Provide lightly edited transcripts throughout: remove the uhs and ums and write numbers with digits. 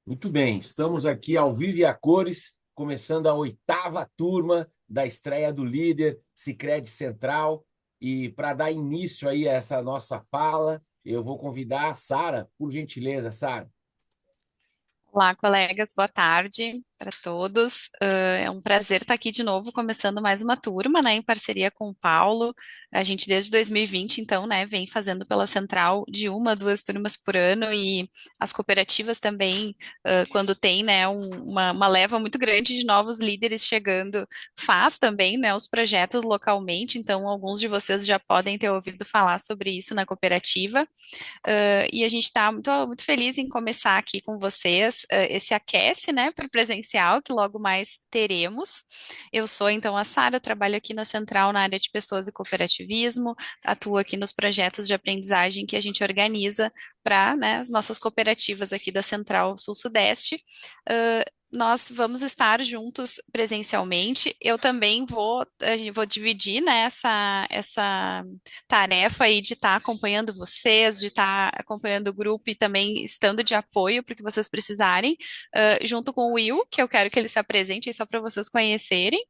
Muito bem, estamos aqui ao vivo e a cores, começando a oitava turma da estreia do líder Sicredi Central. E para dar início aí a essa nossa fala, eu vou convidar a Sara, por gentileza, Sara. Olá, colegas, boa tarde para todos. É um prazer estar aqui de novo, começando mais uma turma, né, em parceria com o Paulo. A gente, desde 2020, então, né, vem fazendo pela Central de uma, duas turmas por ano e as cooperativas também, quando tem, né, uma leva muito grande de novos líderes chegando, faz também, né, os projetos localmente. Então, alguns de vocês já podem ter ouvido falar sobre isso na cooperativa. E a gente está muito feliz em começar aqui com vocês esse aquece, né, para o presencial, que logo mais teremos. Eu sou, então, a Sara, eu trabalho aqui na Central na área de pessoas e cooperativismo, atuo aqui nos projetos de aprendizagem que a gente organiza para, né, as nossas cooperativas aqui da Central Sul-Sudeste. Nós vamos estar juntos presencialmente. Eu também vou dividir, né, essa tarefa aí de estar acompanhando vocês, de estar acompanhando o grupo e também estando de apoio para o que vocês precisarem, junto com o Will, que eu quero que ele se apresente aí só para vocês conhecerem,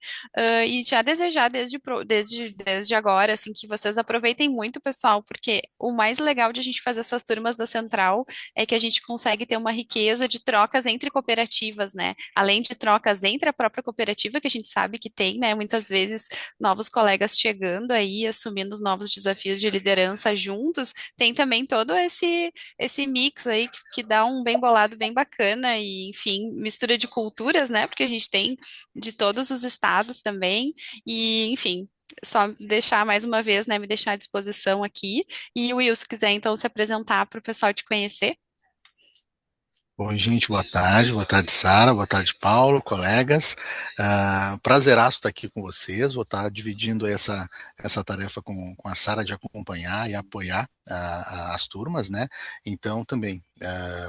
e já desejar desde agora, assim, que vocês aproveitem muito, pessoal, porque o mais legal de a gente fazer essas turmas da Central é que a gente consegue ter uma riqueza de trocas entre cooperativas, né? Além de trocas entre a própria cooperativa, que a gente sabe que tem, né? Muitas vezes novos colegas chegando aí, assumindo os novos desafios de liderança juntos, tem também todo esse mix aí que dá um bem bolado bem bacana e, enfim, mistura de culturas, né? Porque a gente tem de todos os estados também e, enfim, só deixar mais uma vez, né, me deixar à disposição aqui. E o Will, se quiser então se apresentar para o pessoal te conhecer. Oi, gente, boa tarde, Sara, boa tarde, Paulo, colegas. Prazeraço estar aqui com vocês. Vou estar dividindo essa tarefa com a Sara de acompanhar e apoiar as turmas, né? Então, também,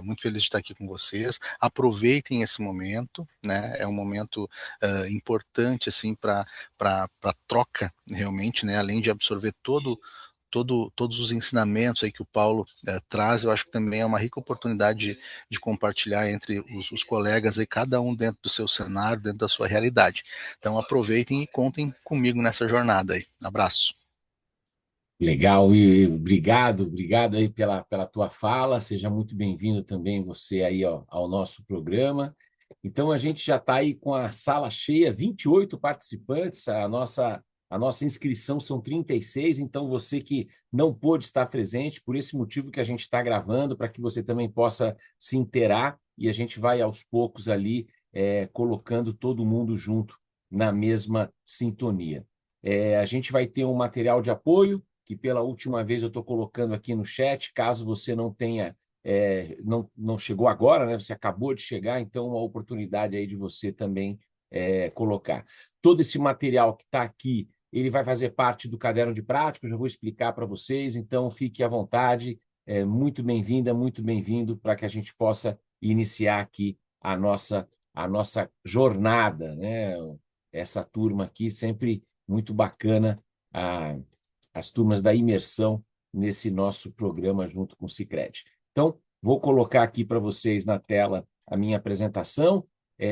muito feliz de estar aqui com vocês. Aproveitem esse momento, né? É um momento importante, assim, para troca, realmente, né? Além de absorver todos os ensinamentos aí que o Paulo traz, eu acho que também é uma rica oportunidade de compartilhar entre os colegas aí, cada um dentro do seu cenário, dentro da sua realidade. Então aproveitem e contem comigo nessa jornada aí. Abraço. Legal, e obrigado aí pela tua fala. Seja muito bem-vindo também você aí ó, ao nosso programa. Então a gente já está aí com a sala cheia, 28 participantes. A nossa inscrição são 36. Então você que não pôde estar presente, por esse motivo que a gente está gravando, para que você também possa se inteirar e a gente vai aos poucos ali colocando todo mundo junto na mesma sintonia. A gente vai ter um material de apoio que pela última vez eu estou colocando aqui no chat, caso você não tenha, não chegou agora, né? Você acabou de chegar, então uma oportunidade aí de você também colocar. Todo esse material que está aqui, ele vai fazer parte do caderno de prática, eu já vou explicar para vocês, então fique à vontade, muito bem-vinda, muito bem-vindo, para que a gente possa iniciar aqui a nossa jornada, né? Essa turma aqui, sempre muito bacana, a as turmas da imersão nesse nosso programa junto com o Sicredi. Então, vou colocar aqui para vocês na tela a minha apresentação.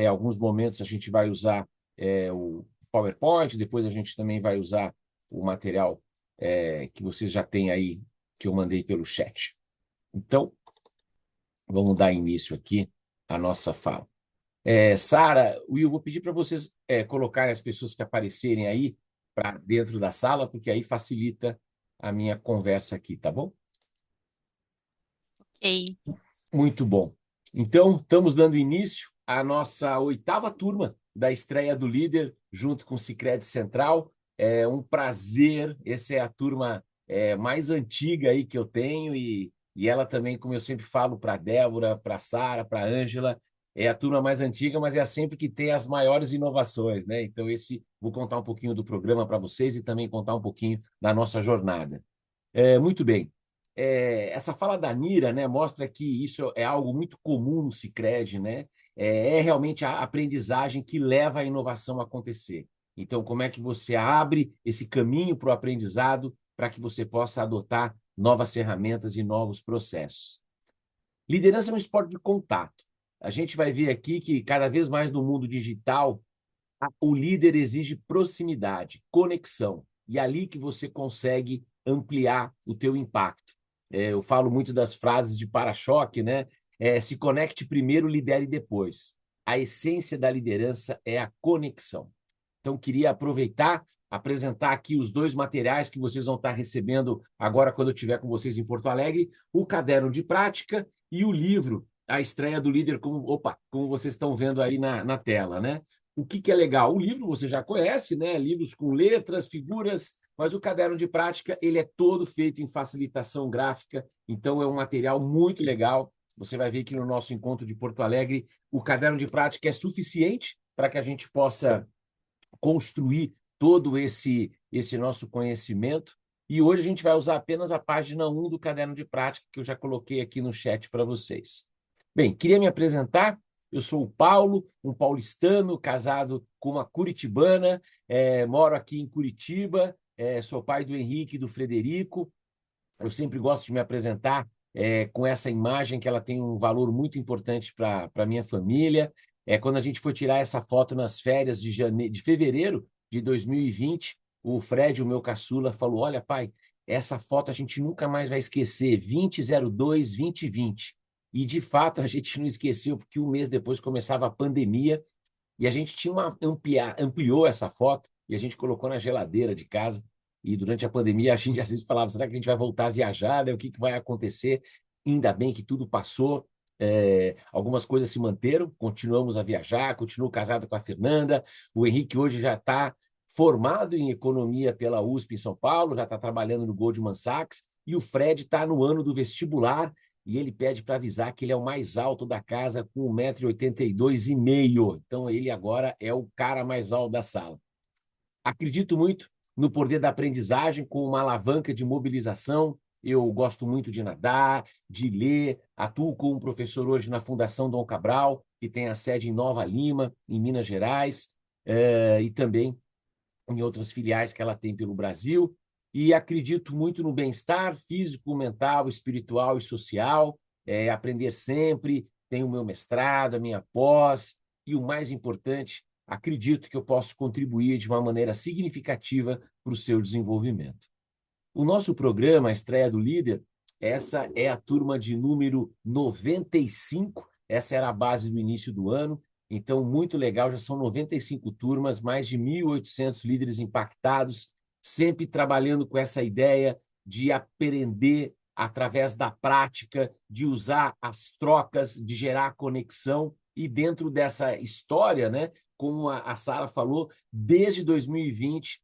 Alguns momentos a gente vai usar o PowerPoint, depois a gente também vai usar o material que vocês já têm aí, que eu mandei pelo chat. Então, vamos dar início aqui à nossa fala. Sara, Will, vou pedir para vocês colocarem as pessoas que aparecerem aí para dentro da sala, porque aí facilita a minha conversa aqui, tá bom? Ok. Muito bom. Então, estamos dando início à nossa oitava turma da estreia do Líder, junto com o Sicredi Central. É um prazer, essa é a turma mais antiga aí que eu tenho, e ela também, como eu sempre falo para a Débora, para a Sara, para a Ângela, é a turma mais antiga, mas é a sempre que tem as maiores inovações, né? Então, vou contar um pouquinho do programa para vocês e também contar um pouquinho da nossa jornada. Muito bem. Essa fala da Nira, né, mostra que isso é algo muito comum no Sicredi, né? É realmente a aprendizagem que leva a inovação a acontecer. Então, como é que você abre esse caminho para o aprendizado para que você possa adotar novas ferramentas e novos processos? Liderança é um esporte de contato. A gente vai ver aqui que cada vez mais no mundo digital, o líder exige proximidade, conexão. E é ali que você consegue ampliar o teu impacto. Eu falo muito das frases de para-choque, né? Se conecte primeiro, lidere depois. A essência da liderança é a conexão. Então, queria aproveitar, apresentar aqui os dois materiais que vocês vão estar recebendo agora quando eu estiver com vocês em Porto Alegre, o caderno de prática e o livro, A Estreia do Líder, como vocês estão vendo aí na tela, né? O que é legal? O livro você já conhece, né? Livros com letras, figuras, mas o caderno de prática ele é todo feito em facilitação gráfica, então é um material muito legal. Você vai ver que no nosso encontro de Porto Alegre, o caderno de prática é suficiente para que a gente possa construir todo esse nosso conhecimento. E hoje a gente vai usar apenas a página 1 do caderno de prática, que eu já coloquei aqui no chat para vocês. Bem, queria me apresentar. Eu sou o Paulo, um paulistano, casado com uma curitibana, moro aqui em Curitiba, sou pai do Henrique e do Frederico. Eu sempre gosto de me apresentar com essa imagem, que ela tem um valor muito importante para a minha família. Quando a gente foi tirar essa foto nas férias de fevereiro de 2020, o Fred, o meu caçula, falou: Olha, pai, essa foto a gente nunca mais vai esquecer, 20/02/2020. E, de fato, a gente não esqueceu, porque um mês depois começava a pandemia e a gente ampliou essa foto e a gente colocou na geladeira de casa. E durante a pandemia, a gente às vezes falava: será que a gente vai voltar a viajar? Né? O que vai acontecer? Ainda bem que tudo passou. Algumas coisas se manteram, continuamos a viajar, continuo casado com a Fernanda. O Henrique hoje já está formado em economia pela USP em São Paulo, já está trabalhando no Goldman Sachs, e o Fred está no ano do vestibular, e ele pede para avisar que ele é o mais alto da casa, com 1,82 m. Então, ele agora é o cara mais alto da sala. Acredito muito no poder da aprendizagem com uma alavanca de mobilização. Eu gosto muito de nadar, de ler, atuo como professor hoje na Fundação Dom Cabral, que tem a sede em Nova Lima, em Minas Gerais, e também em outras filiais que ela tem pelo Brasil. E acredito muito no bem-estar físico, mental, espiritual e social, aprender sempre. Tenho o meu mestrado, a minha pós, e o mais importante, acredito que eu posso contribuir de uma maneira significativa para o seu desenvolvimento. O nosso programa, a Estreia do Líder, essa é a turma de número 95, essa era a base do início do ano, então muito legal, já são 95 turmas, mais de 1.800 líderes impactados, sempre trabalhando com essa ideia de aprender através da prática, de usar as trocas, de gerar conexão, e dentro dessa história, né, como a Sara falou, desde 2020,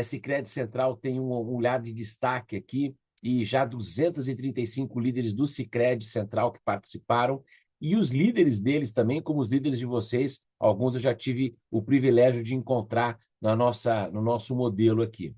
Sicredi Central tem um olhar de destaque aqui, e já 235 líderes do Sicredi Central que participaram, e os líderes deles também, como os líderes de vocês, alguns eu já tive o privilégio de encontrar no nosso modelo aqui.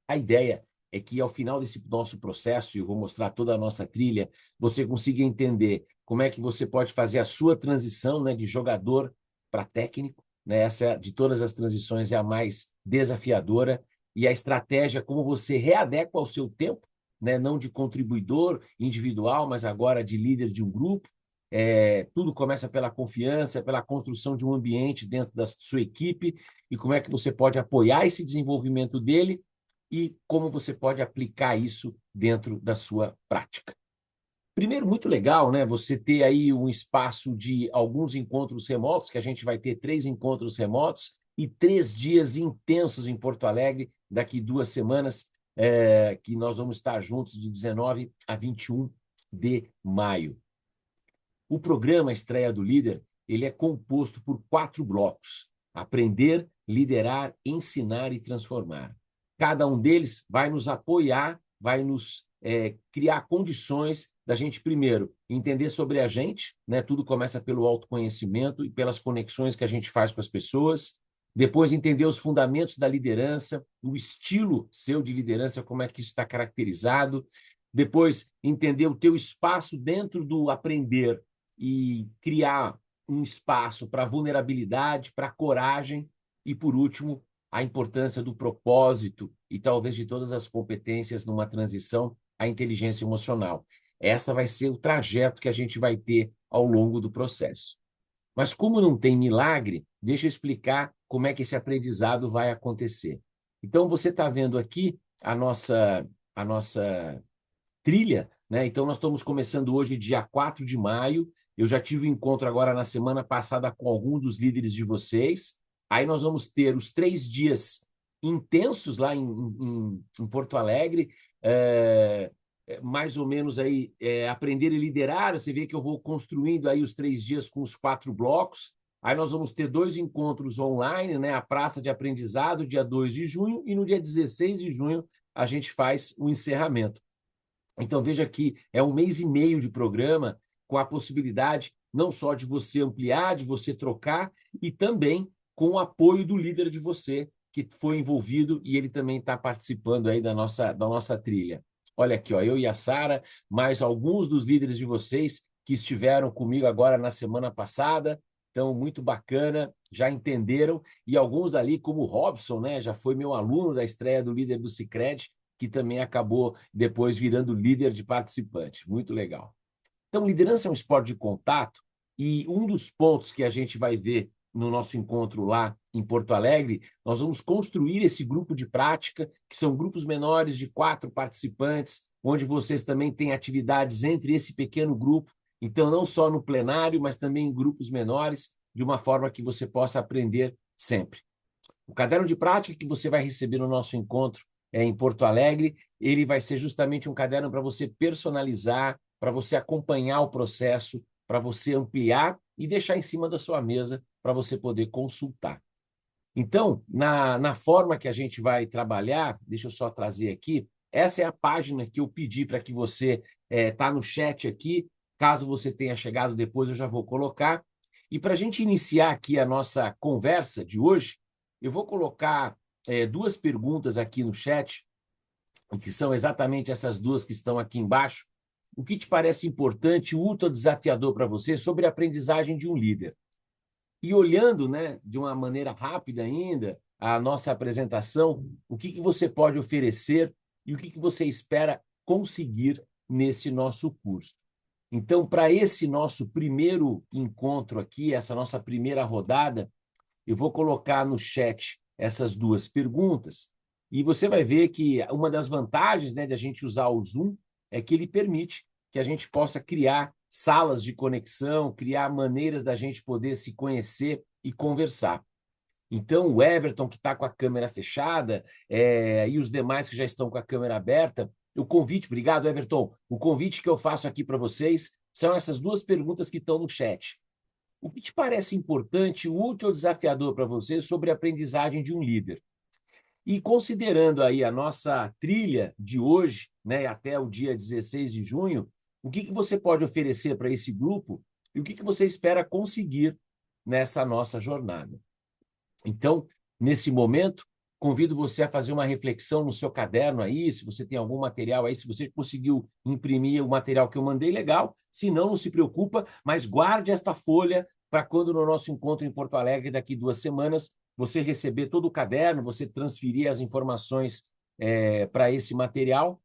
A ideia é que, ao final desse nosso processo, e eu vou mostrar toda a nossa trilha, você consiga entender como é que você pode fazer a sua transição, né, de jogador para técnico, né? Essa, de todas as transições, é a mais desafiadora, e a estratégia, como você readequa ao seu tempo, né, não de contribuidor individual, mas agora de líder de um grupo. Tudo começa pela confiança, pela construção de um ambiente dentro da sua equipe, e como é que você pode apoiar esse desenvolvimento dele, e como você pode aplicar isso dentro da sua prática. Primeiro, muito legal, né? Você ter aí um espaço de alguns encontros remotos, que a gente vai ter 3 encontros remotos e 3 dias intensos em Porto Alegre, daqui 2 semanas, que nós vamos estar juntos de 19 a 21 de maio. O programa Estreia do Líder, ele é composto por 4 blocos: aprender, liderar, ensinar e transformar. Cada um deles vai nos apoiar, vai nos criar condições da gente, primeiro, entender sobre a gente, né? Tudo começa pelo autoconhecimento e pelas conexões que a gente faz com as pessoas. Depois, entender os fundamentos da liderança, o estilo seu de liderança, como é que isso está caracterizado. Depois, entender o teu espaço dentro do aprender e criar um espaço para vulnerabilidade, para coragem. E, por último, a importância do propósito e talvez de todas as competências numa transição, a inteligência emocional. Essa vai ser o trajeto que a gente vai ter ao longo do processo. Mas como não tem milagre, deixa eu explicar como é que esse aprendizado vai acontecer. Então, você está vendo aqui a nossa trilha, né? Então, nós estamos começando hoje, dia 4 de maio. Eu já tive um encontro agora na semana passada com alguns dos líderes de vocês. Aí nós vamos ter os 3 dias intensos lá em Porto Alegre, mais ou menos aí, aprender e liderar. Você vê que eu vou construindo aí os 3 dias com os 4 blocos. Aí nós vamos ter 2 encontros online, né? A Praça de Aprendizado, dia 2 de junho, e no dia 16 de junho a gente faz o encerramento. Então, veja que é 1 mês e meio de programa, com a possibilidade não só de você ampliar, de você trocar, e também com o apoio do líder de você, que foi envolvido, e ele também está participando aí da nossa trilha. Olha aqui, ó, eu e a Sara, mais alguns dos líderes de vocês que estiveram comigo agora na semana passada. Então, muito bacana, já entenderam. E alguns dali, como o Robson, né, já foi meu aluno da estreia do líder do Sicredi, que também acabou depois virando líder de participante. Muito legal. Então, liderança é um esporte de contato, e um dos pontos que a gente vai ver no nosso encontro lá em Porto Alegre, nós vamos construir esse grupo de prática, que são grupos menores de 4 participantes, onde vocês também têm atividades entre esse pequeno grupo, então não só no plenário, mas também em grupos menores, de uma forma que você possa aprender sempre. O caderno de prática que você vai receber no nosso encontro em Porto Alegre, ele vai ser justamente um caderno para você personalizar, para você acompanhar o processo, para você ampliar e deixar em cima da sua mesa para você poder consultar. Então, na forma que a gente vai trabalhar, deixa eu só trazer aqui, essa é a página que eu pedi para que você tá no chat aqui, caso você tenha chegado depois, eu já vou colocar. E para a gente iniciar aqui a nossa conversa de hoje, eu vou colocar 2 perguntas aqui no chat, que são exatamente essas 2 que estão aqui embaixo. O que te parece importante, útil ou desafiador para você sobre a aprendizagem de um líder? E olhando, né, de uma maneira rápida ainda, a nossa apresentação, o que você pode oferecer e o que você espera conseguir nesse nosso curso. Então, para esse nosso primeiro encontro aqui, essa nossa primeira rodada, eu vou colocar no chat essas 2 perguntas, e você vai ver que uma das vantagens, né, de a gente usar o Zoom é que ele permite que a gente possa criar salas de conexão, criar maneiras da gente poder se conhecer e conversar. Então, o Everton, que está com a câmera fechada, e os demais que já estão com a câmera aberta, o convite, obrigado, Everton, o convite que eu faço aqui para vocês são essas 2 perguntas que estão no chat. O que te parece importante, útil ou desafiador para você sobre a aprendizagem de um líder? E considerando aí a nossa trilha de hoje, né, até o dia 16 de junho, o que você pode oferecer para esse grupo e o que você espera conseguir nessa nossa jornada? Então, nesse momento, convido você a fazer uma reflexão no seu caderno aí, se você tem algum material aí, se você conseguiu imprimir o material que eu mandei, legal. Se não, não se preocupa, mas guarde esta folha para quando no nosso encontro em Porto Alegre, daqui 2 semanas, você receber todo o caderno, você transferir as informações para esse material.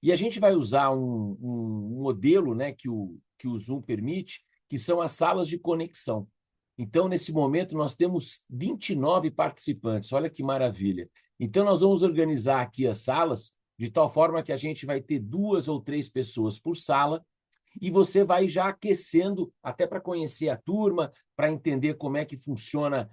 E a gente vai usar um modelo, né, que o Zoom permite, que são as salas de conexão. Então, nesse momento, nós temos 29 participantes. Olha que maravilha. Então, nós vamos organizar aqui as salas de tal forma que a gente vai ter 2 ou 3 pessoas por sala, e você vai já aquecendo até para conhecer a turma, para entender como é que funciona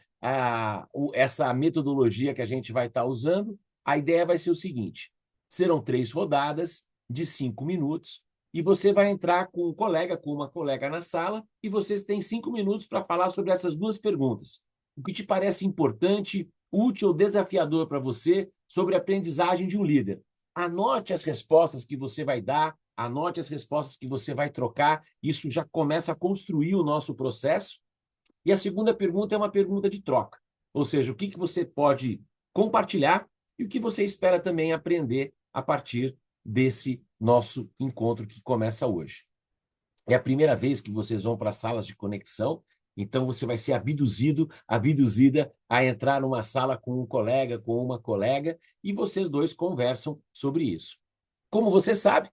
essa metodologia que a gente vai estar usando. A ideia vai ser o seguinte: serão 3 rodadas de 5 minutos, e você vai entrar com um colega, com uma colega na sala, e vocês têm 5 minutos para falar sobre essas 2 perguntas. O que te parece importante, útil ou desafiador para você sobre a aprendizagem de um líder? Anote as respostas que você vai dar, anote as respostas que você vai trocar, isso já começa a construir o nosso processo. E a segunda pergunta é uma pergunta de troca, ou seja, o que você pode compartilhar e o que você espera também aprender a partir desse nosso encontro que começa hoje. É a primeira vez que vocês vão para as salas de conexão, então você vai ser abduzida a entrar numa sala com um colega, com uma colega, e vocês 2 conversam sobre isso. Como você sabe,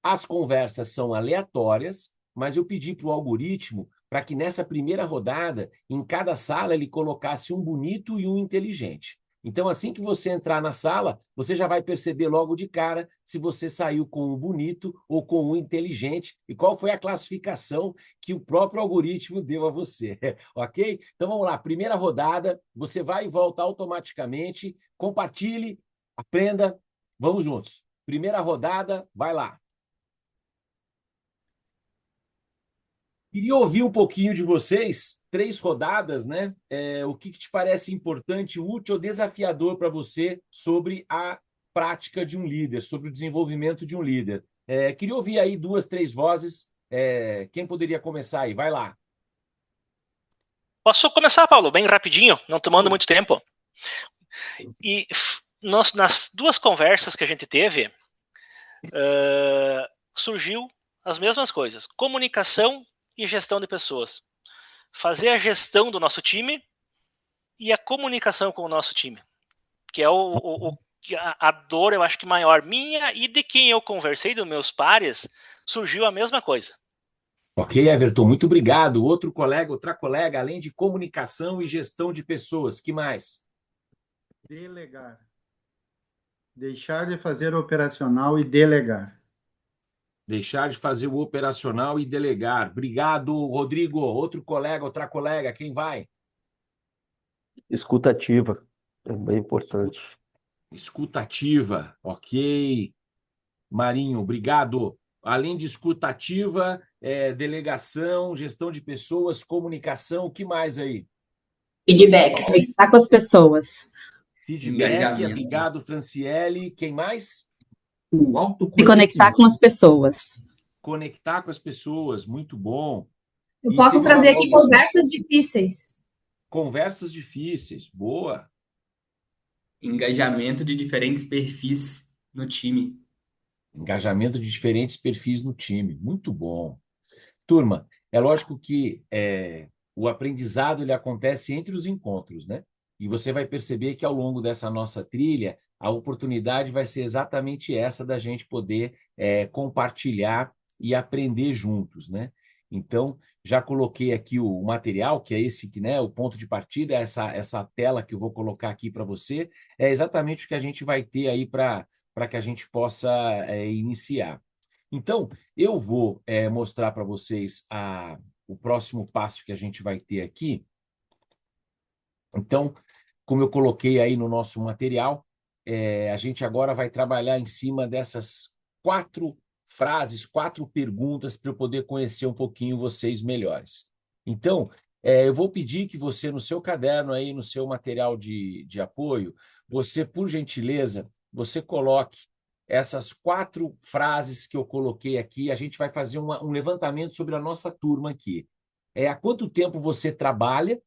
As conversas são aleatórias, mas eu pedi para o algoritmo para que nessa primeira rodada, em cada sala, ele colocasse um bonito e um inteligente. Então, assim que você entrar na sala, você já vai perceber logo de cara se você saiu com um bonito ou com um inteligente e qual foi a classificação que o próprio algoritmo deu a você, ok? Então, vamos lá. Primeira rodada, você vai e volta automaticamente. Compartilhe, aprenda, vamos juntos. Primeira rodada, vai lá. Queria ouvir um pouquinho de vocês, 3 rodadas, né? O que te parece importante, útil ou desafiador para você sobre a prática de um líder, sobre o desenvolvimento de um líder. Queria ouvir aí 2, 3 vozes. Quem poderia começar aí? Vai lá. Posso começar, Paulo, bem rapidinho, não tomando muito tempo. E nas 2 conversas que a gente teve, surgiu as mesmas coisas: comunicação e gestão de pessoas. Fazer a gestão do nosso time e a comunicação com o nosso time, que é a dor, eu acho que maior minha e de quem eu conversei, dos meus pares, surgiu a mesma coisa. Ok, Everton, muito obrigado. Outro colega, outra colega, além de comunicação e gestão de pessoas, que mais? Delegar. Deixar de fazer o operacional e delegar. Deixar de fazer o operacional e delegar. Obrigado, Rodrigo. Outro colega, outra colega, quem vai? Escutativa, é bem importante. Escutativa, ok. Marinho, obrigado. Além de escutativa, delegação, gestão de pessoas, comunicação, o que mais aí? Feedback, conectar com as pessoas. Feedback, obrigado, Franciele. Quem mais? O se conectar com as pessoas. Conectar com as pessoas, muito bom. Eu posso trazer aqui conversas difíceis. Conversas difíceis, boa. Engajamento de diferentes perfis no time. Engajamento de diferentes perfis no time, muito bom. Turma, é lógico que o aprendizado ele acontece entre os encontros, né? E você vai perceber que ao longo dessa nossa trilha, a oportunidade vai ser exatamente essa da gente poder compartilhar e aprender juntos, né? Então, já coloquei aqui o material, que é esse, né, o ponto de partida, essa tela que eu vou colocar aqui para você, é exatamente o que a gente vai ter aí para que a gente possa iniciar. Então, eu vou mostrar para vocês o próximo passo que a gente vai ter aqui. Então, como eu coloquei aí no nosso material, a gente agora vai trabalhar em cima dessas 4 frases, 4 perguntas para eu poder conhecer um pouquinho vocês melhores. Então, eu vou pedir que você, no seu caderno aí, no seu material de apoio, você, por gentileza, você coloque essas 4 frases que eu coloquei aqui. A gente vai fazer um levantamento sobre a nossa turma aqui. Há quanto tempo você trabalha,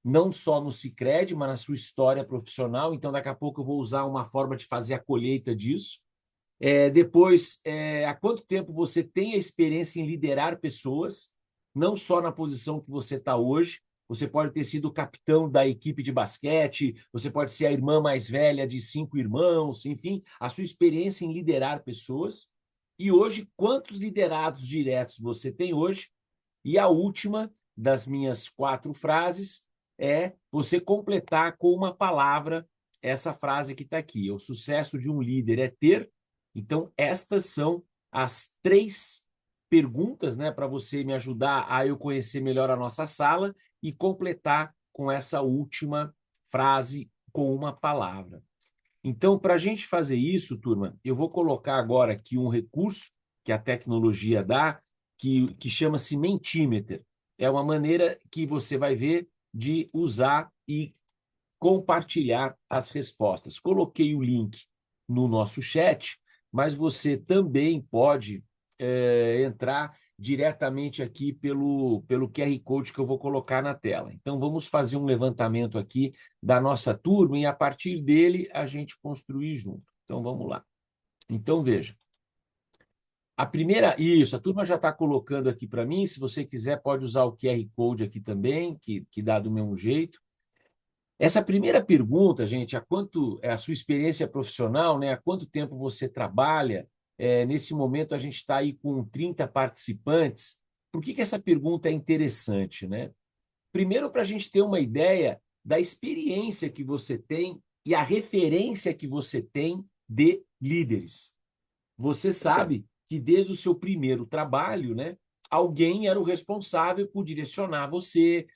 não só no Sicredi, mas na sua história profissional? Então, daqui a pouco eu vou usar uma forma de fazer a colheita disso. Depois, há quanto tempo você tem a experiência em liderar pessoas, não só na posição que você está hoje. Você pode ter sido o capitão da equipe de basquete, você pode ser a irmã mais velha de 5 irmãos, enfim, a sua experiência em liderar pessoas. E hoje, quantos liderados diretos você tem hoje? E a última das minhas 4 frases é você completar com uma palavra essa frase que está aqui. O sucesso de um líder é ter. Então, estas são as 3 perguntas, né, para você me ajudar a eu conhecer melhor a nossa sala e completar com essa última frase com uma palavra. Então, para a gente fazer isso, turma, eu vou colocar agora aqui um recurso que a tecnologia dá, que chama-se Mentimeter. É uma maneira que você vai ver de usar e compartilhar as respostas. Coloquei o link no nosso chat, mas você também pode entrar diretamente aqui pelo QR Code que eu vou colocar na tela. Então, vamos fazer um levantamento aqui da nossa turma e, a partir dele, a gente construir junto. Então, vamos lá. Então, veja. A turma já está colocando aqui para mim. Se você quiser, pode usar o QR Code aqui também, que dá do mesmo jeito. Essa primeira pergunta, gente, quanto é a sua experiência profissional, né? Há quanto tempo você trabalha? Nesse momento, a gente está aí com 30 participantes. Por que essa pergunta é interessante, né? Primeiro, para a gente ter uma ideia da experiência que você tem e a referência que você tem de líderes. Você sabe que desde o seu primeiro trabalho, né, alguém era o responsável por direcionar você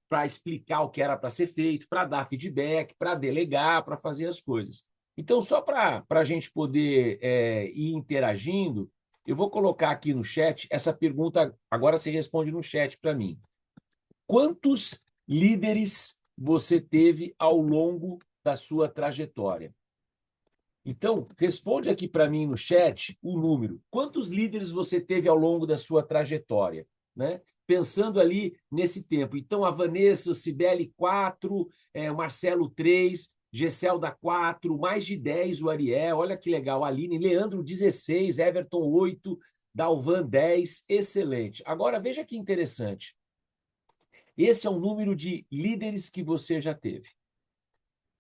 para explicar o que era para ser feito, para dar feedback, para delegar, para fazer as coisas. Então, só para a gente poder ir interagindo, eu vou colocar aqui no chat essa pergunta, agora você responde no chat para mim. Quantos líderes você teve ao longo da sua trajetória? Então, responde aqui para mim no chat o número. Quantos líderes você teve ao longo da sua trajetória, né? Pensando ali nesse tempo. Então, a Vanessa, o Cibele, 4, o Marcelo, 3, Gesselda, 4, mais de 10 o Ariel, olha que legal, Aline, Leandro, 16, Everton, 8, Dalvan, 10, excelente. Agora, veja que interessante. Esse é o número de líderes que você já teve.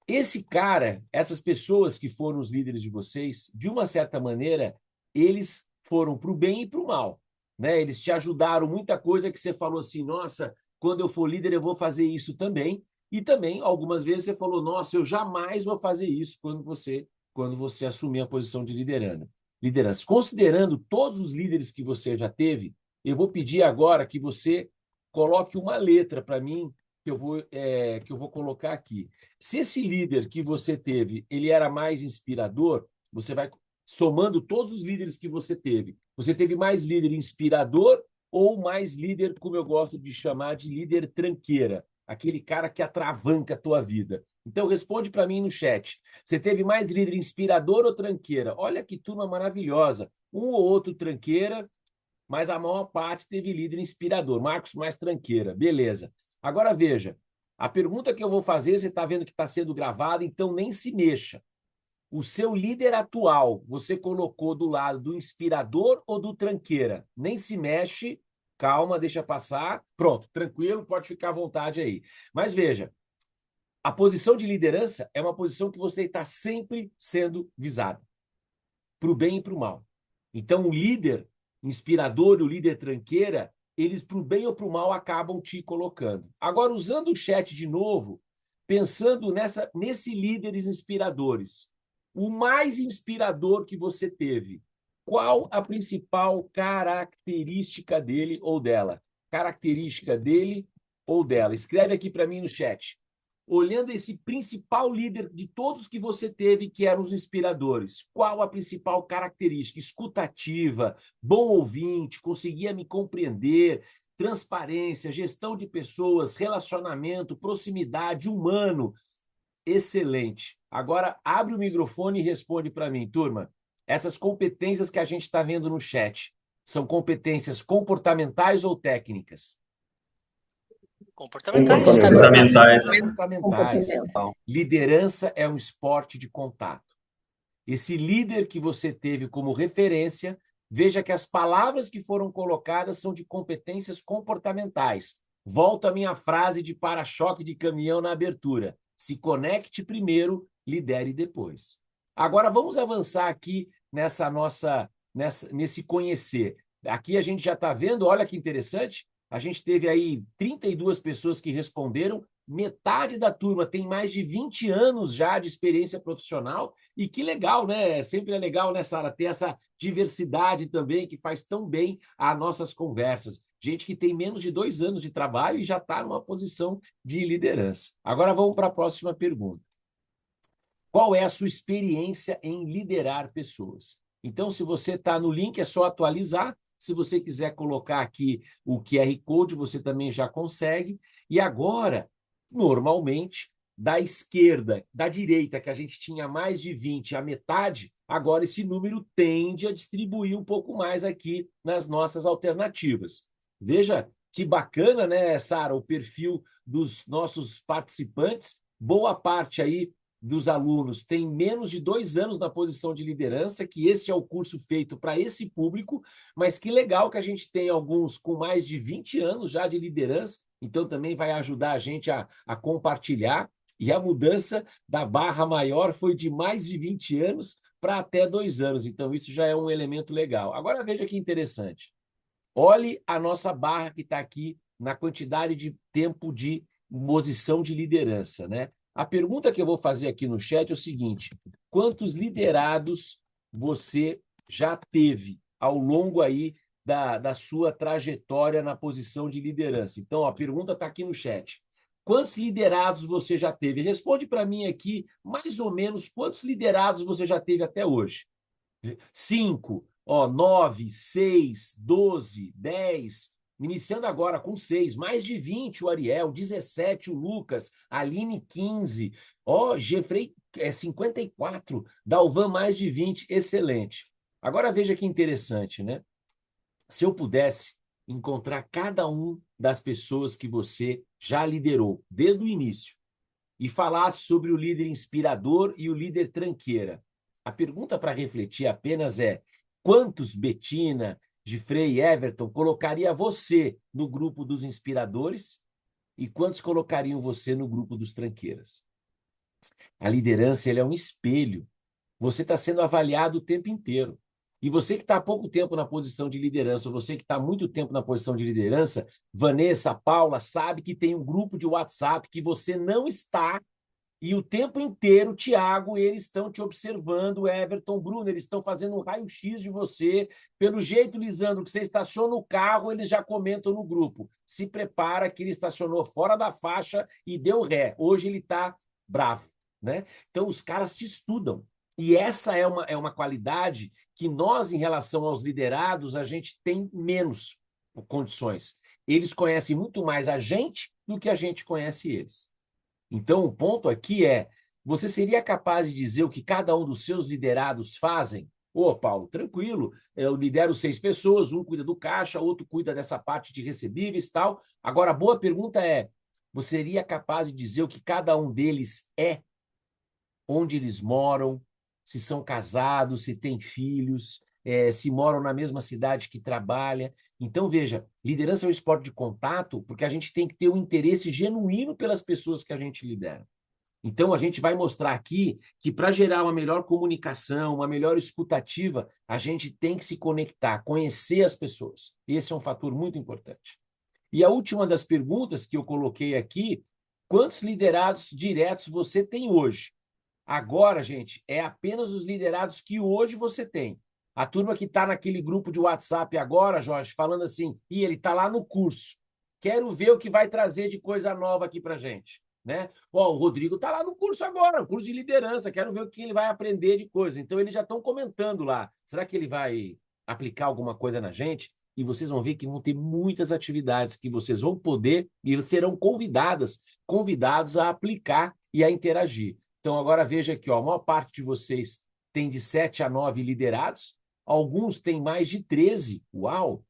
Esse cara, essas pessoas que foram os líderes de vocês, de uma certa maneira, eles foram para o bem e para o mal, né? Eles te ajudaram muita coisa que você falou assim, nossa, quando eu for líder eu vou fazer isso também. E também, algumas vezes, você falou, nossa, eu jamais vou fazer isso quando você assumir a posição de liderança. Considerando todos os líderes que você já teve, eu vou pedir agora que você coloque uma letra para mim, que eu vou colocar aqui. Se esse líder que você teve, ele era mais inspirador, você vai somando todos os líderes que você teve. Você teve mais líder inspirador ou mais líder, como eu gosto de chamar, de líder tranqueira, aquele cara que atravanca a tua vida. Então, responde para mim no chat. Você teve mais líder inspirador ou tranqueira? Olha que turma maravilhosa. Um ou outro tranqueira, mas a maior parte teve líder inspirador. Marcos, mais tranqueira. Beleza. Agora, veja, a pergunta que eu vou fazer, você está vendo que está sendo gravada, então nem se mexa. O seu líder atual, você colocou do lado do inspirador ou do tranqueira? Nem se mexe, calma, deixa passar. Pronto, tranquilo, pode ficar à vontade aí. Mas veja, a posição de liderança é uma posição que você está sempre sendo visado, para o bem e para o mal. Então, o líder inspirador e o líder tranqueira, eles, para o bem ou para o mal, acabam te colocando. Agora, usando o chat de novo, pensando nesse líderes inspiradores, o mais inspirador que você teve, qual a principal característica dele ou dela? Característica dele ou dela? Escreve aqui para mim no chat. Olhando esse principal líder de todos que você teve, que eram os inspiradores, qual a principal característica? Escutativa, bom ouvinte, conseguia me compreender, transparência, gestão de pessoas, relacionamento, proximidade, humano. Excelente. Agora, abre o microfone e responde para mim, turma. Essas competências que a gente está vendo no chat, são competências comportamentais ou técnicas? Comportamentais. Liderança é um esporte de contato. Esse líder que você teve como referência, veja que as palavras que foram colocadas são de competências comportamentais. Volto à minha frase de para-choque de caminhão na abertura. Se conecte primeiro, lidere depois. Agora vamos avançar aqui nesse conhecer. Aqui a gente já está vendo, olha que interessante, a gente teve aí 32 pessoas que responderam, metade da turma tem mais de 20 anos já de experiência profissional, e que legal, né? Sempre é legal, né, Sara, ter essa diversidade também que faz tão bem às nossas conversas. Gente que tem menos de 2 anos de trabalho e já está numa posição de liderança. Agora vamos para a próxima pergunta. Qual é a sua experiência em liderar pessoas? Então, se você está no link, é só atualizar. Se você quiser colocar aqui o QR Code, você também já consegue. E agora, normalmente, da esquerda, da direita, que a gente tinha mais de 20, a metade, agora esse número tende a distribuir um pouco mais aqui nas nossas alternativas. Veja que bacana, né, Sara, o perfil dos nossos participantes. Boa parte aí dos alunos tem menos de 2 anos na posição de liderança, que este é o curso feito para esse público, mas que legal que a gente tem alguns com mais de 20 anos já de liderança, então também vai ajudar a gente a compartilhar, e a mudança da barra maior foi de mais de 20 anos para até 2 anos. Então, isso já é um elemento legal. Agora, veja que interessante. Olhe a nossa barra que está aqui na quantidade de tempo de posição de liderança, né? A pergunta que eu vou fazer aqui no chat é o seguinte: quantos liderados você já teve ao longo aí da sua trajetória na posição de liderança? Então, ó, a pergunta está aqui no chat. Quantos liderados você já teve? Responde para mim aqui, mais ou menos, quantos liderados você já teve até hoje? 5, 9, 6, 12, 10, iniciando agora com 6, mais de 20 o Ariel, 17 o Lucas, Aline 15, Jeffrey 54, Dalvan mais de 20, excelente. Agora veja que interessante, né? Se eu pudesse encontrar cada um das pessoas que você já liderou desde o início e falasse sobre o líder inspirador e o líder tranqueira, a pergunta para refletir apenas é: quantos Betina, Gifrey e Everton colocaria você no grupo dos inspiradores e quantos colocariam você no grupo dos tranqueiras? A liderança é um espelho. Você está sendo avaliado o tempo inteiro. E você que está há pouco tempo na posição de liderança, ou você que está há muito tempo na posição de liderança, Vanessa, Paula, sabe que tem um grupo de WhatsApp que você não está. E o tempo inteiro, Tiago, eles estão te observando, Everton, Bruno, eles estão fazendo um raio-x de você. Pelo jeito, Lisandro, que você estaciona o carro, eles já comentam no grupo. Se prepara que ele estacionou fora da faixa e deu ré. Hoje ele está bravo, né? Então, os caras te estudam. E essa é uma qualidade que nós, em relação aos liderados, a gente tem menos condições. Eles conhecem muito mais a gente do que a gente conhece eles. Então, o ponto aqui é: você seria capaz de dizer o que cada um dos seus liderados fazem? Paulo, tranquilo, eu lidero 6 pessoas, um cuida do caixa, outro cuida dessa parte de recebíveis e tal. Agora, a boa pergunta é: você seria capaz de dizer o que cada um deles é? Onde eles moram, se são casados, se têm filhos, se moram na mesma cidade que trabalha. Então, veja, liderança é um esporte de contato porque a gente tem que ter um interesse genuíno pelas pessoas que a gente lidera. Então, a gente vai mostrar aqui que para gerar uma melhor comunicação, uma melhor escutativa, a gente tem que se conectar, conhecer as pessoas. Esse é um fator muito importante. E a última das perguntas que eu coloquei aqui: quantos liderados diretos você tem hoje? Agora, gente, é apenas os liderados que hoje você tem. A turma que está naquele grupo de WhatsApp agora, Jorge, falando assim: ele está lá no curso. Quero ver o que vai trazer de coisa nova aqui para gente. Né? O Rodrigo está lá no curso agora, o curso de liderança. Quero ver o que ele vai aprender de coisa. Então, eles já estão comentando lá. Será que ele vai aplicar alguma coisa na gente? E vocês vão ver que vão ter muitas atividades que vocês vão poder e serão convidados a aplicar e a interagir. Então, agora veja aqui, a maior parte de vocês tem de 7 a 9 liderados, alguns têm mais de 13. Uau!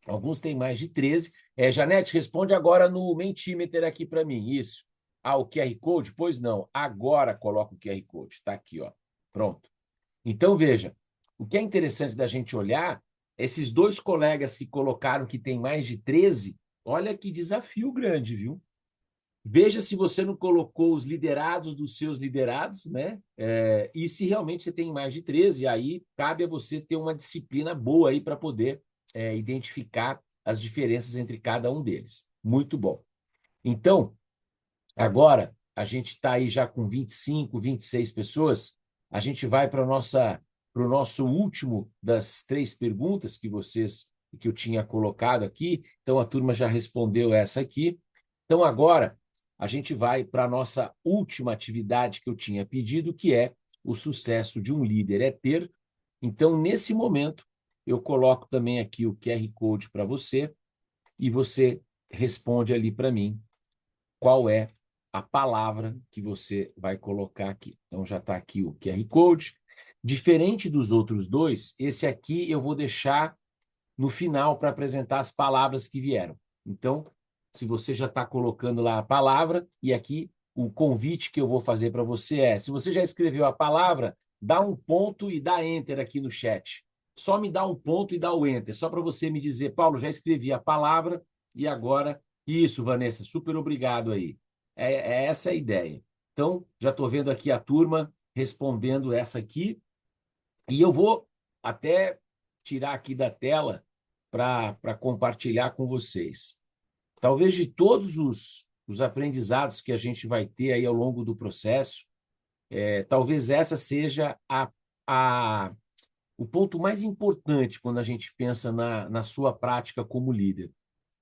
Alguns têm mais de 13. Janete, responde agora no Mentimeter aqui para mim. Isso. O QR Code? Pois não. Agora coloca o QR Code. Está aqui, ó. Pronto. Então, veja, o que é interessante da gente olhar, esses 2 colegas que colocaram que tem mais de 13, olha que desafio grande, viu? Veja se você não colocou os liderados dos seus liderados, né? E se realmente você tem mais de 13, aí cabe a você ter uma disciplina boa aí para poder identificar as diferenças entre cada um deles. Muito bom. Então, agora, a gente está aí já com 25, 26 pessoas, a gente vai para o nosso último das 3 perguntas que eu tinha colocado aqui. Então, a turma já respondeu essa aqui. Então, agora, a gente vai para a nossa última atividade que eu tinha pedido, que é o sucesso de um líder é ter. Então, nesse momento, eu coloco também aqui o QR Code para você e você responde ali para mim qual é a palavra que você vai colocar aqui. Então, já está aqui o QR Code. Diferente dos outros 2, esse aqui eu vou deixar no final para apresentar as palavras que vieram. Então, se você já está colocando lá a palavra, e aqui o convite que eu vou fazer para você é: se você já escreveu a palavra, dá um ponto e dá Enter aqui no chat. Só me dá um ponto e dá o Enter, só para você me dizer: Paulo, já escrevi a palavra e agora... Isso, Vanessa, super obrigado aí. Essa a ideia. Então, já estou vendo aqui a turma respondendo essa aqui. E eu vou até tirar aqui da tela para compartilhar com vocês. Talvez de todos os aprendizados que a gente vai ter aí ao longo do processo, talvez essa seja o ponto mais importante quando a gente pensa na sua prática como líder.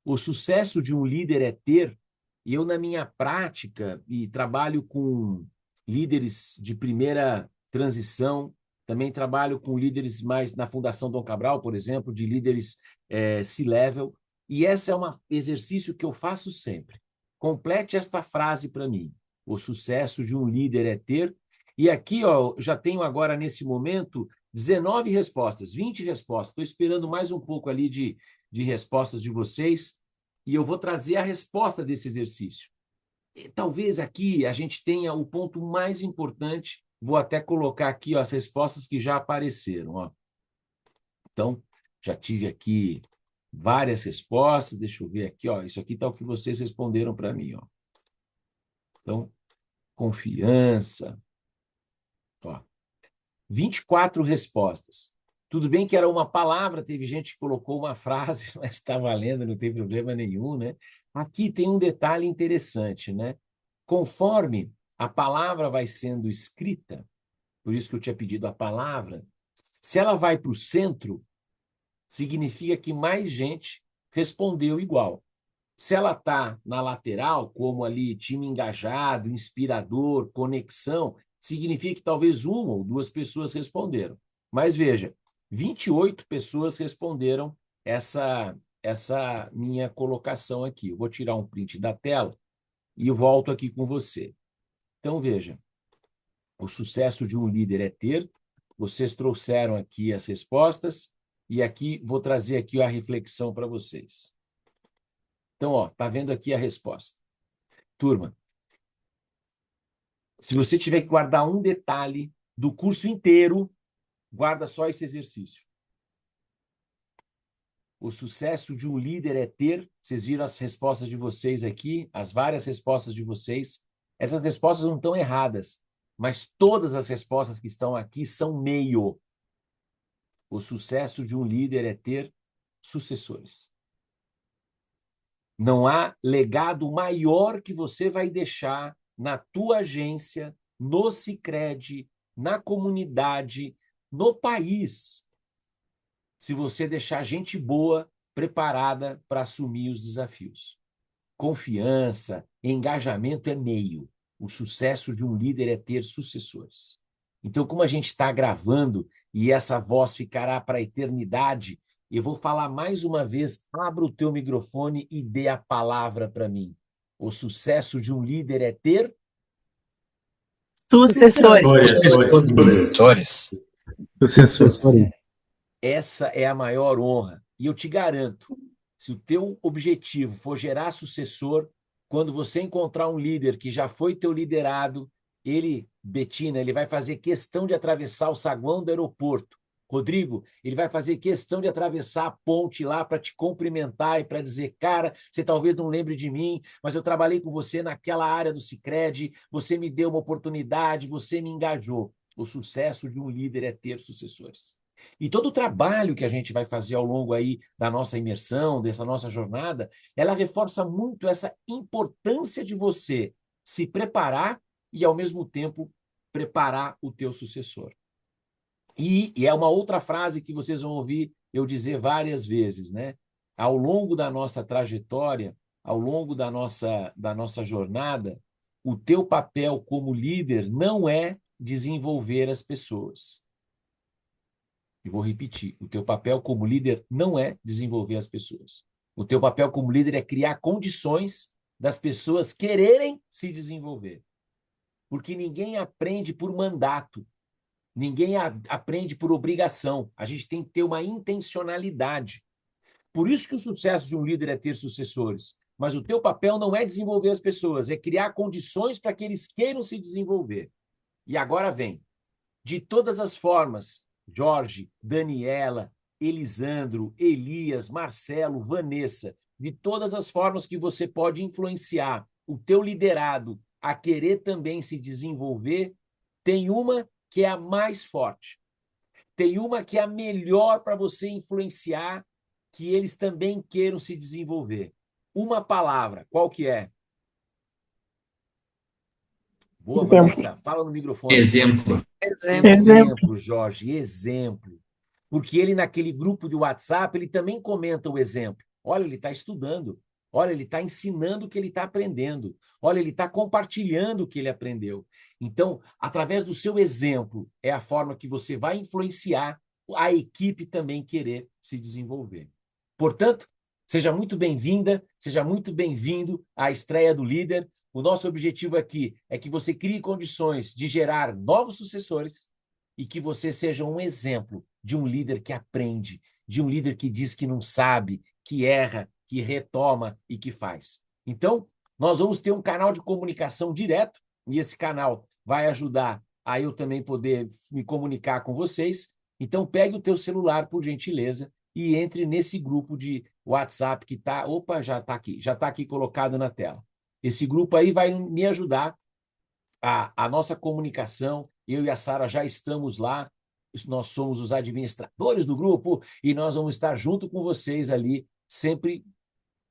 O sucesso de um líder é ter, e eu, na minha prática, e trabalho com líderes de primeira transição, também trabalho com líderes mais na Fundação Dom Cabral, por exemplo, de líderes C-level, e esse é um exercício que eu faço sempre. Complete esta frase para mim. O sucesso de um líder é ter. E aqui, ó, já tenho agora, nesse momento, 19 respostas, 20 respostas. Estou esperando mais um pouco ali de respostas de vocês, e eu vou trazer a resposta desse exercício. E talvez aqui a gente tenha o ponto mais importante, vou até colocar aqui, ó, as respostas que já apareceram. Ó. Então, já tive aqui várias respostas, deixa eu ver aqui, ó, isso aqui está o que vocês responderam para mim. Ó. Então, confiança. Ó, 24 respostas. Tudo bem que era uma palavra, teve gente que colocou uma frase, mas está valendo, não tem problema nenhum, né? Aqui tem um detalhe interessante, né? Conforme a palavra vai sendo escrita, por isso que eu tinha pedido a palavra, se ela vai para o centro, significa que mais gente respondeu igual. Se ela está na lateral, como ali time engajado, inspirador, conexão, significa que talvez uma ou duas pessoas responderam. Mas veja, 28 pessoas responderam essa minha colocação aqui. Eu vou tirar um print da tela e volto aqui com você. Então, veja, o sucesso de um líder é ter. Vocês trouxeram aqui as respostas e aqui vou trazer aqui a reflexão para vocês. Então, ó, tá vendo aqui a resposta. Turma, se você tiver que guardar um detalhe do curso inteiro, guarda só esse exercício. O sucesso de um líder é ter. Vocês viram as respostas de vocês aqui, as várias respostas de vocês. Essas respostas não estão erradas, mas todas as respostas que estão aqui são meio. O sucesso de um líder é ter sucessores. Não há legado maior que você vai deixar na tua agência, no Sicredi, na comunidade, no país, se você deixar gente boa preparada para assumir os desafios. Confiança, engajamento é meio. O sucesso de um líder é ter sucessores. Então, como a gente está gravando e essa voz ficará para a eternidade, eu vou falar mais uma vez, abra o teu microfone e dê a palavra para mim. O sucesso de um líder é ter Sucessores. Essa é a maior honra. E eu te garanto, se o teu objetivo for gerar sucessor, quando você encontrar um líder que já foi teu liderado, Betina, ele vai fazer questão de atravessar o saguão do aeroporto. Rodrigo, ele vai fazer questão de atravessar a ponte lá para te cumprimentar e para dizer, cara, você talvez não lembre de mim, mas eu trabalhei com você naquela área do Sicredi, você me deu uma oportunidade, você me engajou. O sucesso de um líder é ter sucessores. E todo o trabalho que a gente vai fazer ao longo aí da nossa imersão, dessa nossa jornada, ela reforça muito essa importância de você se preparar e, ao mesmo tempo, preparar o teu sucessor. E é uma outra frase que vocês vão ouvir eu dizer várias vezes, né? Ao longo da nossa trajetória, ao longo da nossa jornada, o teu papel como líder não é desenvolver as pessoas. E vou repetir, o teu papel como líder não é desenvolver as pessoas. O teu papel como líder é criar condições das pessoas quererem se desenvolver. Porque ninguém aprende por mandato. Ninguém aprende por obrigação. A gente tem que ter uma intencionalidade. Por isso que o sucesso de um líder é ter sucessores. Mas o teu papel não é desenvolver as pessoas, é criar condições para que eles queiram se desenvolver. E agora vem. De todas as formas, Jorge, Daniela, Elisandro, Elias, Marcelo, Vanessa, de todas as formas que você pode influenciar o teu liderado a querer também se desenvolver, tem uma que é a mais forte. Tem uma que é a melhor para você influenciar, que eles também queiram se desenvolver. Uma palavra, qual que é? Boa, Vanessa. Fala no microfone. Exemplo. Exemplo, Jorge, exemplo. Porque ele, naquele grupo de WhatsApp, ele também comenta o exemplo. Olha, ele está estudando. Olha, ele está ensinando o que ele está aprendendo. Olha, ele está compartilhando o que ele aprendeu. Então, através do seu exemplo, é a forma que você vai influenciar a equipe também querer se desenvolver. Portanto, seja muito bem-vinda, seja muito bem-vindo à estreia do Líder. O nosso objetivo aqui é que você crie condições de gerar novos sucessores e que você seja um exemplo de um líder que aprende, de um líder que diz que não sabe, que erra, que retoma e que faz. Então, nós vamos ter um canal de comunicação direto e esse canal vai ajudar a eu também poder me comunicar com vocês. Então, pegue o teu celular, por gentileza, e entre nesse grupo de WhatsApp que está... Opa, já está aqui colocado na tela. Esse grupo aí vai me ajudar a nossa comunicação. Eu e a Sara já estamos lá, nós somos os administradores do grupo e nós vamos estar junto com vocês ali, sempre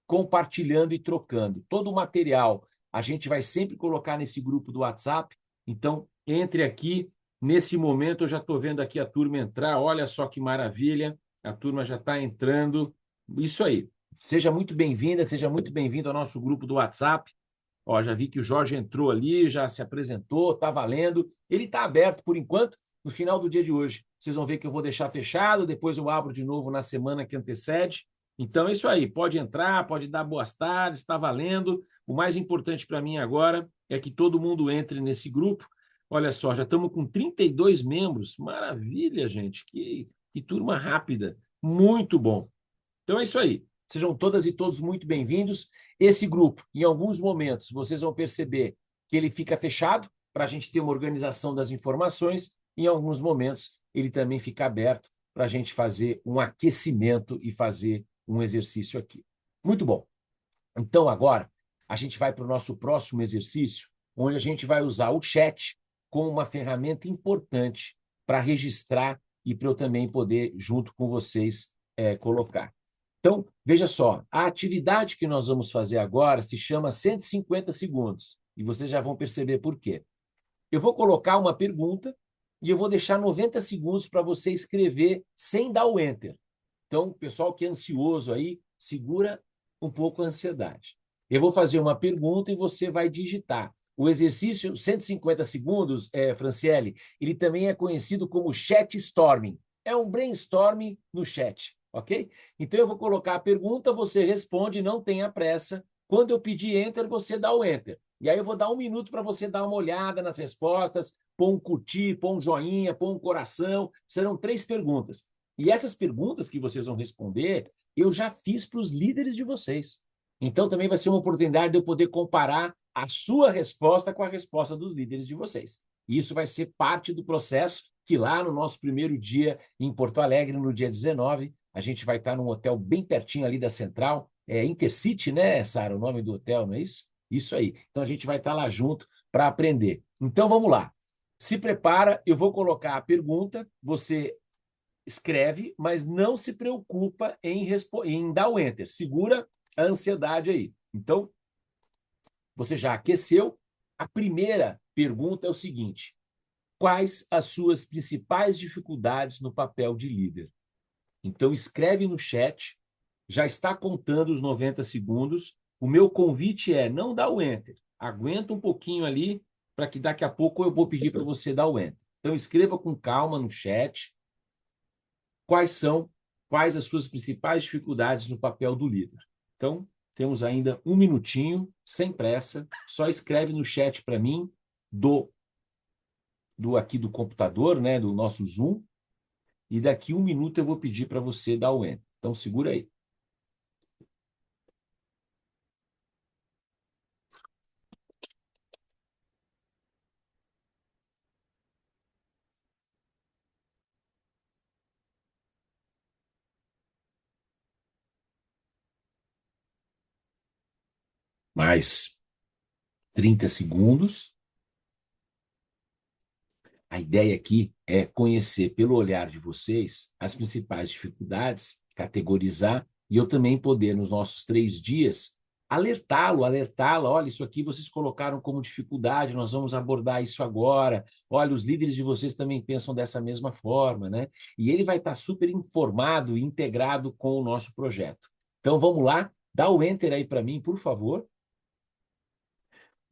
compartilhando e trocando. Todo o material a gente vai sempre colocar nesse grupo do WhatsApp, então entre aqui. Nesse momento eu já estou vendo aqui a turma entrar, olha só que maravilha, a turma já está entrando. Isso aí, seja muito bem-vinda, seja muito bem-vindo ao nosso grupo do WhatsApp. Ó, já vi que o Jorge entrou ali, já se apresentou, está valendo. Ele está aberto por enquanto, no final do dia de hoje. Vocês vão ver que eu vou deixar fechado, depois eu abro de novo na semana que antecede. Então é isso aí, pode entrar, pode dar boas tardes, está valendo. O mais importante para mim agora é que todo mundo entre nesse grupo. Olha só, já estamos com 32 membros. Maravilha, gente, que turma rápida. Muito bom. Então é isso aí. Sejam todas e todos muito bem-vindos. Esse grupo, em alguns momentos, vocês vão perceber que ele fica fechado para a gente ter uma organização das informações. Em alguns momentos, ele também fica aberto para a gente fazer um aquecimento e fazer um exercício aqui. Muito bom. Então, agora, a gente vai para o nosso próximo exercício, onde a gente vai usar o chat como uma ferramenta importante para registrar e para eu também poder, junto com vocês, colocar. Então, veja só, a atividade que nós vamos fazer agora se chama 150 segundos, e vocês já vão perceber por quê. Eu vou colocar uma pergunta e eu vou deixar 90 segundos para você escrever sem dar o enter. Então, pessoal que é ansioso aí, segura um pouco a ansiedade. Eu vou fazer uma pergunta e você vai digitar. O exercício 150 segundos, Franciele, ele também é conhecido como chat storming. É um brainstorming no chat, ok? Então, eu vou colocar a pergunta, você responde, não tenha pressa. Quando eu pedir enter, você dá o enter. E aí eu vou dar 1 minuto para você dar uma olhada nas respostas, pôr um curtir, pôr um joinha, pôr um coração. Serão 3 perguntas. E essas perguntas que vocês vão responder, eu já fiz para os líderes de vocês. Então, também vai ser uma oportunidade de eu poder comparar a sua resposta com a resposta dos líderes de vocês. E isso vai ser parte do processo que lá no nosso primeiro dia em Porto Alegre, no dia 19, a gente vai estar num hotel bem pertinho ali da Central, Intercity, né, Sara, o nome do hotel, não é isso? Isso aí. Então, a gente vai estar lá junto para aprender. Então, vamos lá. Se prepara, eu vou colocar a pergunta, você escreve, mas não se preocupa em dar o enter. Segura a ansiedade aí. Então, você já aqueceu. A primeira pergunta é o seguinte: quais as suas principais dificuldades no papel de líder? Então, escreve no chat, já está contando os 90 segundos. O meu convite é não dar o enter. Aguenta um pouquinho ali, para que daqui a pouco eu vou pedir para você dar o enter. Então, escreva com calma no chat. Quais as suas principais dificuldades no papel do líder? Então, temos ainda 1 minutinho, sem pressa, só escreve no chat para mim, aqui do computador, né, do nosso Zoom, e daqui 1 minuto eu vou pedir para você dar o enter. Então, segura aí. Mais 30 segundos. A ideia aqui é conhecer, pelo olhar de vocês, as principais dificuldades, categorizar, e eu também poder, nos nossos 3 dias, alertá-la, olha, isso aqui vocês colocaram como dificuldade, nós vamos abordar isso agora, olha, os líderes de vocês também pensam dessa mesma forma, né? E ele vai estar super informado e integrado com o nosso projeto. Então, vamos lá, dá o enter aí para mim, por favor.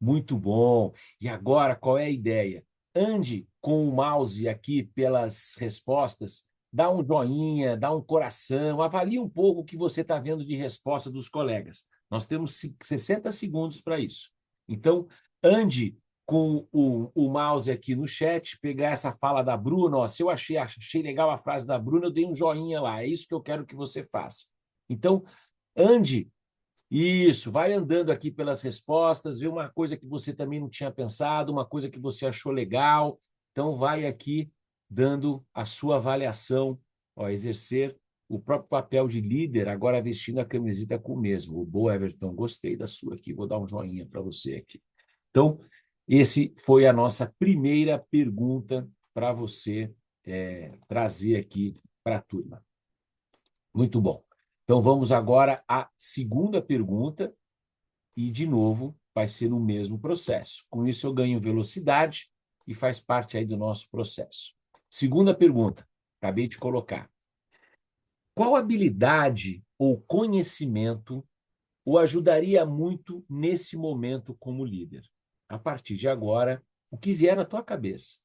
Muito bom. E agora, qual é a ideia? Ande com o mouse aqui pelas respostas, dá um joinha, dá um coração, avalie um pouco o que você está vendo de resposta dos colegas. Nós temos 60 segundos para isso. Então, ande com o mouse aqui no chat, pegar essa fala da Bruna. Ó, se eu achei legal a frase da Bruna, eu dei um joinha lá. É isso que eu quero que você faça. Então, ande. Isso, vai andando aqui pelas respostas, vê uma coisa que você também não tinha pensado, uma coisa que você achou legal. Então, vai aqui dando a sua avaliação, ó, exercer o próprio papel de líder, agora vestindo a camiseta com o mesmo. O Boa, Everton, gostei da sua aqui, vou dar um joinha para você aqui. Então, esse foi a nossa primeira pergunta para você trazer aqui para a turma. Muito bom. Então, vamos agora à segunda pergunta, e, de novo, vai ser o mesmo processo. Com isso, eu ganho velocidade e faz parte aí do nosso processo. Segunda pergunta, acabei de colocar. Qual habilidade ou conhecimento o ajudaria muito nesse momento como líder? A partir de agora, o que vier na tua cabeça.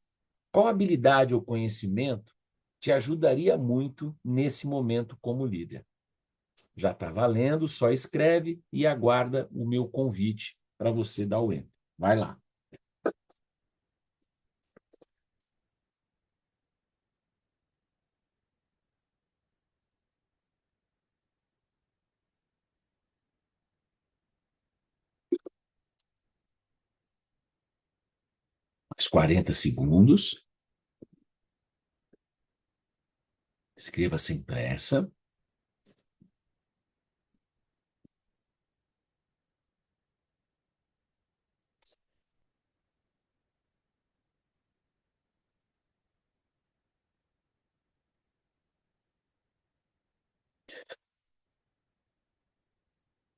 Qual habilidade ou conhecimento te ajudaria muito nesse momento como líder? Já está valendo, só escreve e aguarda o meu convite para você dar o enter. Vai lá. Mais 40 segundos. Escreva sem pressa.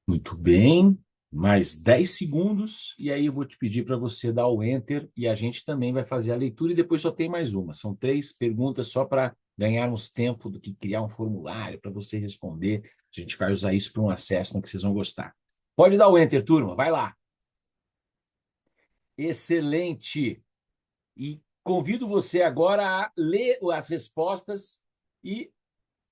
Muito bem. Mais 10 segundos, e aí eu vou te pedir para você dar o enter, e a gente também vai fazer a leitura, e depois só tem mais uma. São 3 perguntas só para ganharmos tempo do que criar um formulário para você responder. A gente vai usar isso para um assessment que vocês vão gostar. Pode dar o enter, turma. Vai lá. Excelente. E convido você agora a ler as respostas e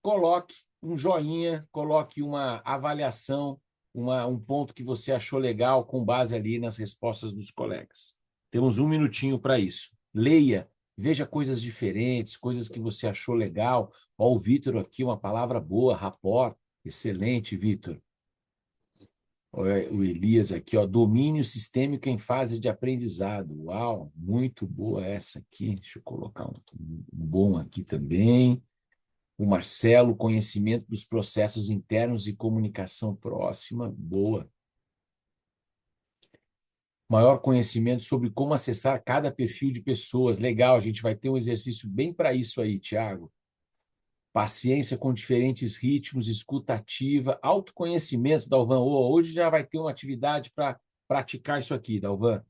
coloque um joinha, coloque uma avaliação, um ponto que você achou legal com base ali nas respostas dos colegas. Temos 1 minutinho para isso. Leia, veja coisas diferentes, coisas que você achou legal. Ó, o Vitor aqui, uma palavra boa, rapport. Excelente, Vitor. O Elias aqui, ó, domínio sistêmico em fase de aprendizado. Uau, muito boa essa aqui. Deixa eu colocar um bom aqui também. O Marcelo, conhecimento dos processos internos e comunicação próxima. Boa. Maior conhecimento sobre como acessar cada perfil de pessoas. Legal, a gente vai ter um exercício bem para isso aí, Tiago. Paciência com diferentes ritmos, escuta ativa, autoconhecimento, Dalvan. Hoje já vai ter uma atividade para praticar isso aqui, Dalvan.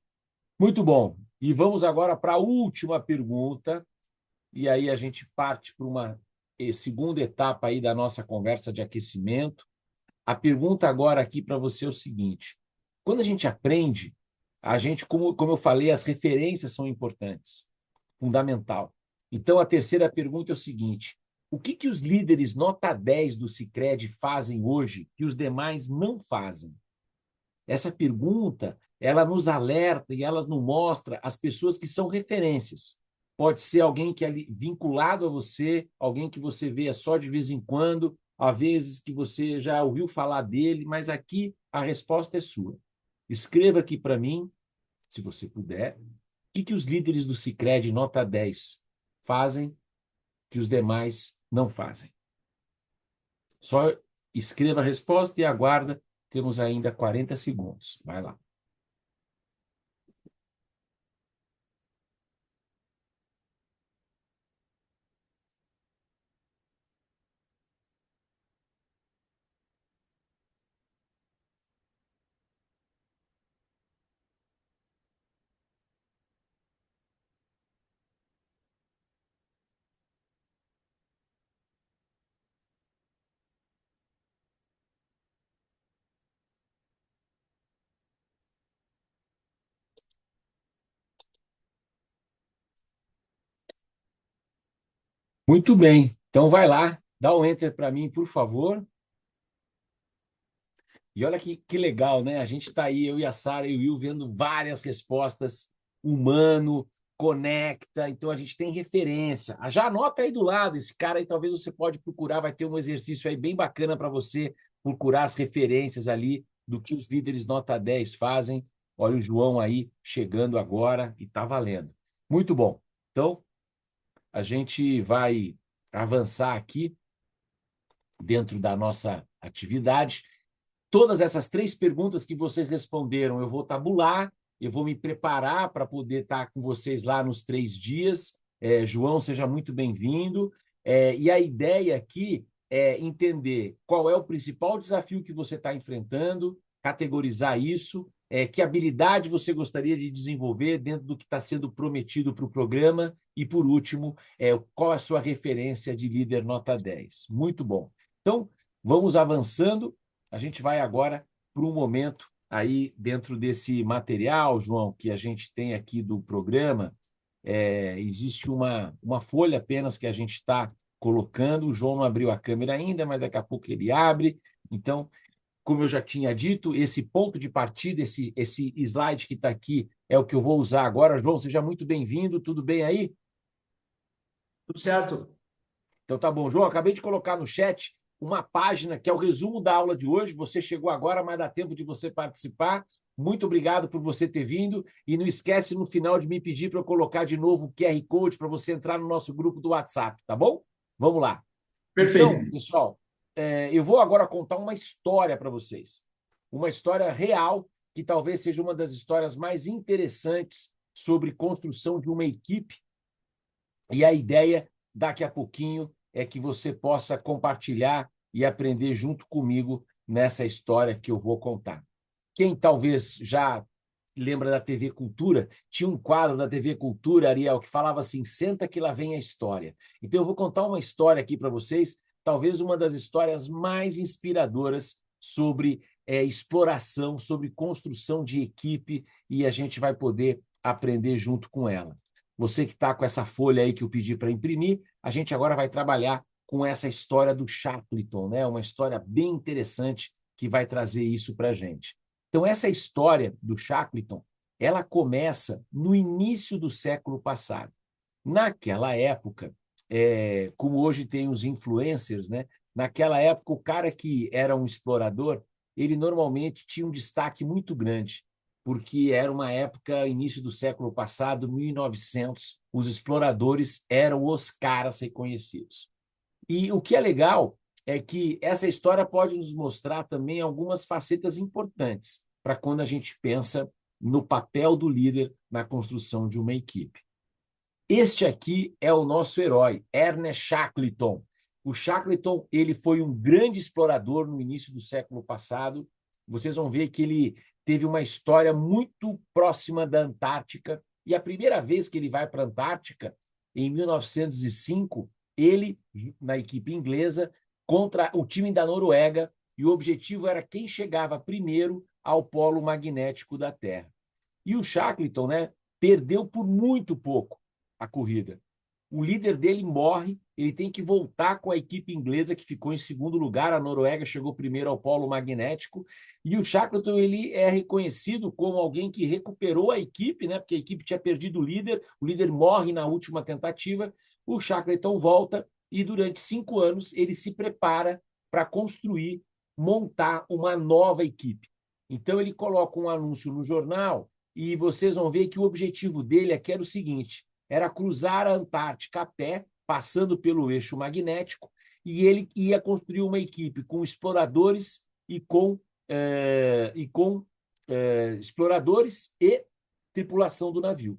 Muito bom. E vamos agora para a última pergunta, e aí a gente parte para uma segunda etapa aí da nossa conversa de aquecimento. A pergunta agora aqui para você é o seguinte: quando a gente aprende, a gente, como eu falei, as referências são importantes, fundamental. Então, a terceira pergunta é o seguinte: o que os líderes nota 10 do Sicredi fazem hoje que os demais não fazem? Essa pergunta, ela nos alerta e ela nos mostra as pessoas que são referências. Pode ser alguém que é vinculado a você, alguém que você vê só de vez em quando, às vezes que você já ouviu falar dele, mas aqui a resposta é sua. Escreva aqui para mim, se você puder, o que os líderes do Sicredi nota 10 fazem que os demais não fazem. Só escreva a resposta e aguarda. Temos ainda 40 segundos. Vai lá. Muito bem. Então vai lá, dá um enter para mim, por favor. E olha que legal, né? A gente está aí, eu e a Sara e o Will, vendo várias respostas. Humano, conecta, então a gente tem referência. Já anota aí do lado, esse cara aí talvez você pode procurar, vai ter um exercício aí bem bacana para você procurar as referências ali do que os líderes nota 10 fazem. Olha o João aí chegando agora e tá valendo. Muito bom. Então, a gente vai avançar aqui dentro da nossa atividade. Todas essas 3 perguntas que vocês responderam, eu vou tabular, eu vou me preparar para poder estar com vocês lá nos 3 dias. João, seja muito bem-vindo. E a ideia aqui é entender qual é o principal desafio que você está enfrentando, categorizar isso, que habilidade você gostaria de desenvolver dentro do que está sendo prometido para o programa e, por último, qual a sua referência de líder nota 10. Muito bom. Então, vamos avançando. A gente vai agora para um momento aí dentro desse material, João, que a gente tem aqui do programa. Existe uma folha apenas que a gente está colocando. O João não abriu a câmera ainda, mas daqui a pouco ele abre. Então, como eu já tinha dito, esse ponto de partida, esse slide que está aqui, é o que eu vou usar agora. João, seja muito bem-vindo. Tudo bem aí? Tudo certo. Então tá bom. João, acabei de colocar no chat uma página que é o resumo da aula de hoje. Você chegou agora, mas dá tempo de você participar. Muito obrigado por você ter vindo. E não esquece no final de me pedir para eu colocar de novo o QR Code para você entrar no nosso grupo do WhatsApp, tá bom? Vamos lá. Perfeito. Então, pessoal, eu vou agora contar uma história para vocês. Uma história real, que talvez seja uma das histórias mais interessantes sobre construção de uma equipe. E a ideia, daqui a pouquinho, é que você possa compartilhar e aprender junto comigo nessa história que eu vou contar. Quem talvez já lembra da TV Cultura, tinha um quadro da TV Cultura, Ariel, que falava assim, senta que lá vem a história. Então eu vou contar uma história aqui para vocês, talvez uma das histórias mais inspiradoras sobre exploração, sobre construção de equipe, e a gente vai poder aprender junto com ela. Você que está com essa folha aí que eu pedi para imprimir, a gente agora vai trabalhar com essa história do Shackleton, né? Uma história bem interessante que vai trazer isso para a gente. Então, essa história do Shackleton, ela começa no início do século passado. Naquela época, como hoje tem os influencers, né? Naquela época, o cara que era um explorador, ele normalmente tinha um destaque muito grande, porque era uma época, início do século passado, 1900, os exploradores eram os caras reconhecidos. E o que é legal é que essa história pode nos mostrar também algumas facetas importantes para quando a gente pensa no papel do líder na construção de uma equipe. Este aqui é o nosso herói, Ernest Shackleton. O Shackleton, ele foi um grande explorador no início do século passado. Vocês vão ver que ele teve uma história muito próxima da Antártica, e a primeira vez que ele vai para a Antártica, em 1905, ele, na equipe inglesa, contra o time da Noruega, e o objetivo era quem chegava primeiro ao polo magnético da Terra. E o Shackleton, né, perdeu por muito pouco a corrida. O líder dele morre, ele tem que voltar com a equipe inglesa, que ficou em segundo lugar, a Noruega chegou primeiro ao polo magnético, e o Shackleton ele é reconhecido como alguém que recuperou a equipe, né, porque a equipe tinha perdido o líder morre na última tentativa, o Shackleton volta e durante 5 anos ele se prepara para construir, montar uma nova equipe. Então ele coloca um anúncio no jornal e vocês vão ver que o objetivo dele aqui era o seguinte, era cruzar a Antártica a pé, passando pelo eixo magnético, e ele ia construir uma equipe com exploradores e com exploradores e tripulação do navio.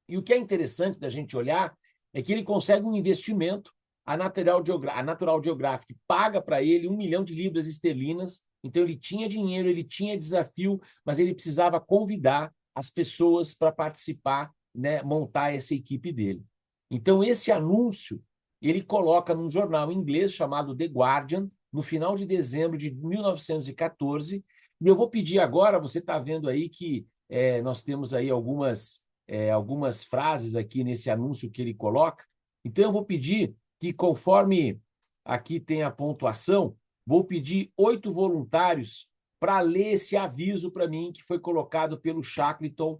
E o que é interessante da gente olhar é que ele consegue um investimento, a Natural Geographic paga para ele 1 milhão de libras esterlinas, então ele tinha dinheiro, ele tinha desafio, mas ele precisava convidar as pessoas para participar, né, montar essa equipe dele. Então, esse anúncio, ele coloca num jornal inglês chamado The Guardian, no final de dezembro de 1914, e eu vou pedir agora, você está vendo aí que nós temos aí algumas frases aqui nesse anúncio que ele coloca, Então, eu vou pedir que, conforme aqui tem a pontuação, vou pedir 8 voluntários para ler esse aviso para mim que foi colocado pelo Shackleton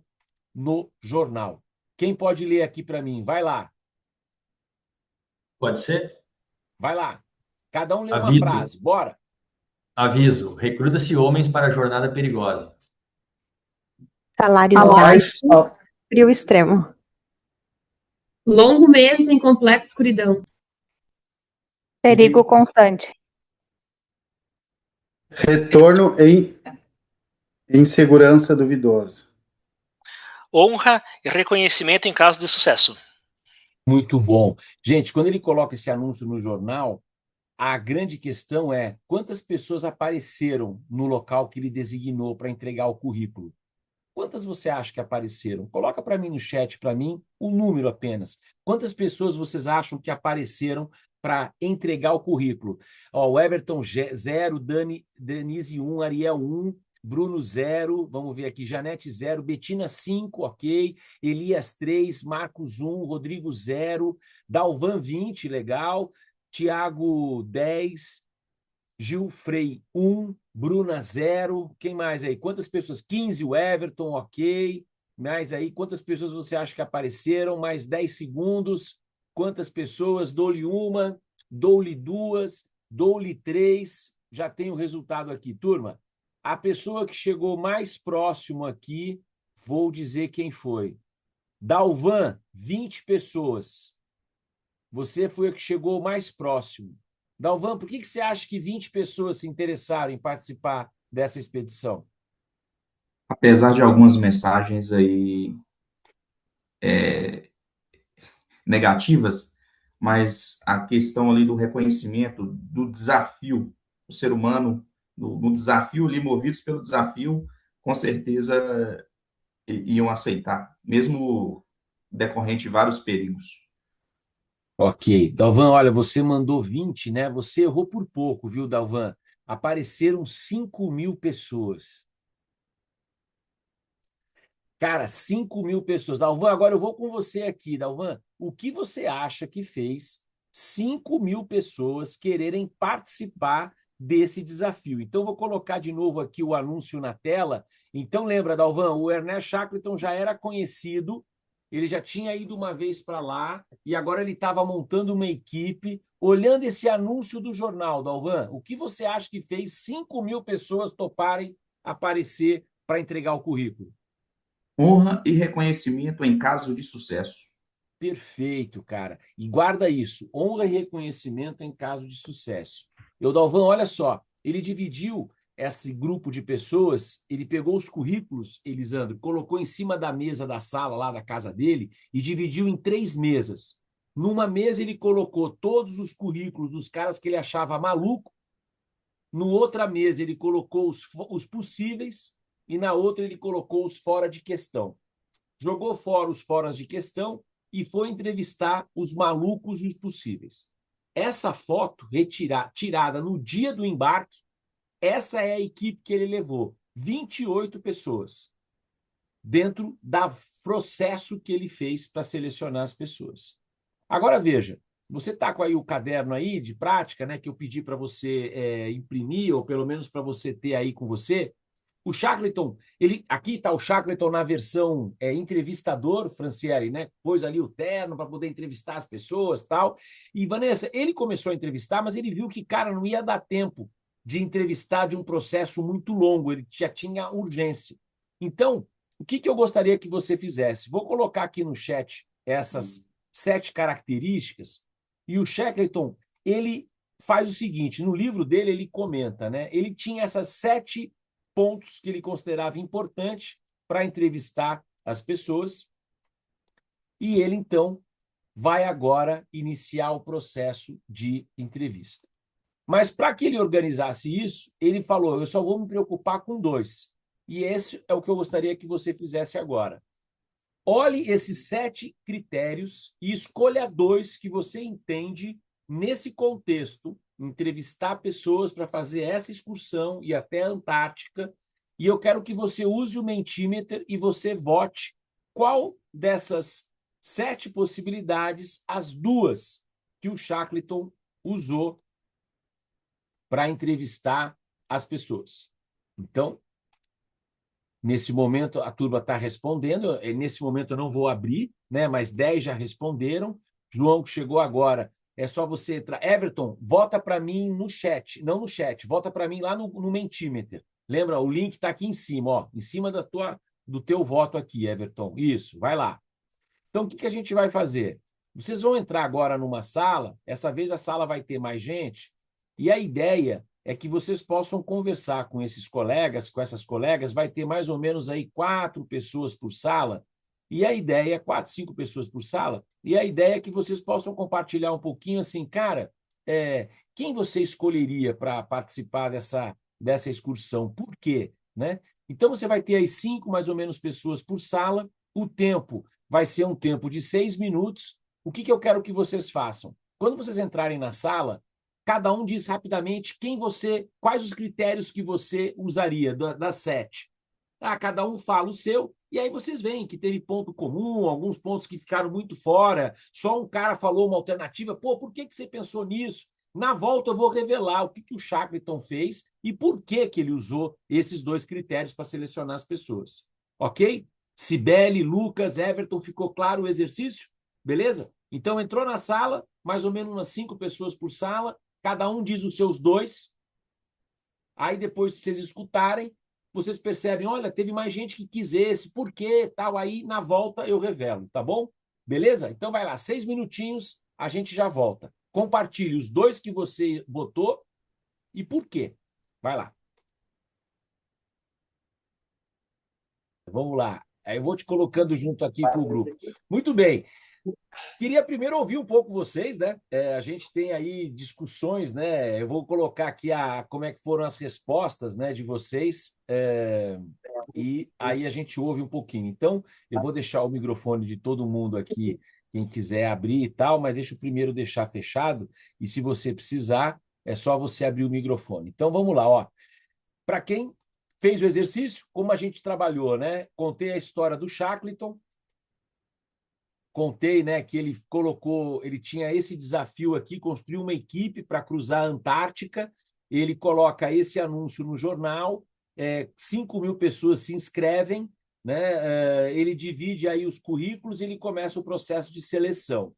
no jornal. Quem pode ler aqui para mim? Vai lá. Pode ser? Vai lá. Cada um lê uma Aviso. frase. Bora. Aviso. Recruta-se homens para a jornada perigosa. Salários baixos, frio extremo. Longo mês em completa escuridão. Perigo constante. Retorno em segurança duvidoso. Honra e reconhecimento em caso de sucesso. Muito bom. Gente, quando ele coloca esse anúncio no jornal, a grande questão é quantas pessoas apareceram no local que ele designou para entregar o currículo. Quantas você acha que apareceram? Coloca para mim no chat, para mim, o número apenas. Quantas pessoas vocês acham que apareceram para entregar o currículo? Ó, o Everton 0, Denise 1, Ariel 1, Bruno 0, vamos ver aqui, Janete 0, Betina 5, ok, Elias 3, Marcos 1, Rodrigo 0, Dalvan 20, legal, Tiago 10, Gil Frei 1, Bruna 0, quem mais aí? Quantas pessoas? 15, o Everton, ok. Mais aí, quantas pessoas você acha que apareceram? Mais 10 segundos. Quantas pessoas? Dou-lhe uma, dou-lhe duas, dou-lhe 3. Já tem o resultado aqui. Turma, a pessoa que chegou mais próximo aqui, vou dizer quem foi. Dalvan, 20 pessoas. Você foi a que chegou mais próximo. Dalvan, por que você acha que 20 pessoas se interessaram em participar dessa expedição? Apesar de algumas mensagens aí negativas, mas a questão ali do reconhecimento, do desafio, o ser humano, no desafio ali, movidos pelo desafio, com certeza iam aceitar, mesmo decorrente de vários perigos. Ok. Dalvan, olha, você mandou 20, né? Você errou por pouco, viu, Dalvan? Apareceram 5.000 pessoas. Cara, 5.000 pessoas. Dalvan, agora eu vou com você aqui, Dalvan. O que você acha que fez 5.000 pessoas quererem participar desse desafio? Então, vou colocar de novo aqui o anúncio na tela. Então, lembra, Dalvan, o Ernest Shackleton já era conhecido, ele já tinha ido uma vez para lá e agora ele estava montando uma equipe. Olhando esse anúncio do jornal, Dalvan, o que você acha que fez 5.000 pessoas toparem aparecer para entregar o currículo? Honra e reconhecimento em caso de sucesso. Perfeito, cara. E guarda isso, honra e reconhecimento em caso de sucesso. Dalvan, olha só, ele dividiu esse grupo de pessoas, ele pegou os currículos, Elisandro, colocou em cima da mesa da sala lá da casa dele e dividiu em 3 mesas. Numa mesa ele colocou todos os currículos dos caras que ele achava maluco, no outra mesa ele colocou os possíveis e na outra ele colocou os fora de questão. Jogou fora os foras de questão e foi entrevistar os malucos e os possíveis. Essa foto tirada no dia do embarque, essa é a equipe que ele levou, 28 pessoas, dentro do processo que ele fez para selecionar as pessoas. Agora veja, você está com aí o caderno aí de prática, né, que eu pedi para você imprimir, ou pelo menos para você ter aí com você. O Shackleton, aqui está o Shackleton na versão entrevistador, Franciele, né? Pôs ali o terno para poder entrevistar as pessoas e tal. E, Vanessa, ele começou a entrevistar, mas ele viu que, cara, não ia dar tempo de entrevistar de um processo muito longo, ele já tinha urgência. Então, o que eu gostaria que você fizesse? Vou colocar aqui no chat essas 7 características, e o Shackleton, ele faz o seguinte, no livro dele ele comenta, né? Ele tinha essas 7 pontos que ele considerava importantes para entrevistar as pessoas, e ele, então, vai agora iniciar o processo de entrevista. Mas para que ele organizasse isso, ele falou, eu só vou me preocupar com 2. E esse é o que eu gostaria que você fizesse agora. Olhe esses 7 critérios e escolha 2 que você entende nesse contexto, entrevistar pessoas para fazer essa excursão e até a Antártica, e eu quero que você use o Mentimeter e você vote qual dessas 7 possibilidades, as 2 que o Shackleton usou para entrevistar as pessoas. Então, nesse momento, a turma está respondendo. Nesse momento, eu não vou abrir, né? Mas 10 já responderam. João, que chegou agora, é só você entrar. Everton, vota para mim no chat. Não no chat, vota para mim lá no Mentimeter. Lembra? O link está aqui em cima, ó, em cima do teu voto aqui, Everton. Isso, vai lá. Então, o que a gente vai fazer? Vocês vão entrar agora numa sala, essa vez a sala vai ter mais gente, e a ideia é que vocês possam conversar com esses colegas, com essas colegas, vai ter mais ou menos aí 4 pessoas por sala, e a ideia, 4, 5 pessoas por sala, e a ideia é que vocês possam compartilhar um pouquinho assim, cara, quem você escolheria para participar dessa excursão? Por quê? Né? Então, você vai ter aí 5 mais ou menos pessoas por sala, o tempo vai ser um tempo de 6 minutos. O que eu quero que vocês façam? Quando vocês entrarem na sala, cada um diz rapidamente quais os critérios que você usaria das 7. Cada um fala o seu, e aí vocês veem que teve ponto comum, alguns pontos que ficaram muito fora, só um cara falou uma alternativa. Pô, por que você pensou nisso? Na volta eu vou revelar o que o Shackleton fez e por que ele usou esses 2 critérios para selecionar as pessoas. Ok? Cibele, Lucas, Everton, ficou claro o exercício? Beleza? Então, entrou na sala, mais ou menos umas 5 pessoas por sala, cada um diz os seus 2. Aí, depois que vocês escutarem, vocês percebem, olha, teve mais gente que quis esse, por quê, tal. Aí, na volta, eu revelo, tá bom? Beleza? Então, vai lá, 6 minutinhos, a gente já volta. Compartilhe os 2 que você botou e por quê. Vai lá. Vamos lá. Aí eu vou te colocando junto aqui com o grupo. Muito bem. Queria primeiro ouvir um pouco vocês, né? A gente tem aí discussões, né? Eu vou colocar aqui como é que foram as respostas, né, de vocês, e aí a gente ouve um pouquinho. Então, eu vou deixar o microfone de todo mundo aqui, quem quiser abrir e tal, mas deixa eu primeiro deixar fechado, e se você precisar, é só você abrir o microfone. Então, vamos lá, ó. Para quem fez o exercício, como a gente trabalhou, né? Contei a história do Shackleton, contei, né, que ele tinha esse desafio aqui, construiu uma equipe para cruzar a Antártica, ele coloca esse anúncio no jornal, 5.000 pessoas se inscrevem, né? Ele divide aí os currículos e ele começa o processo de seleção.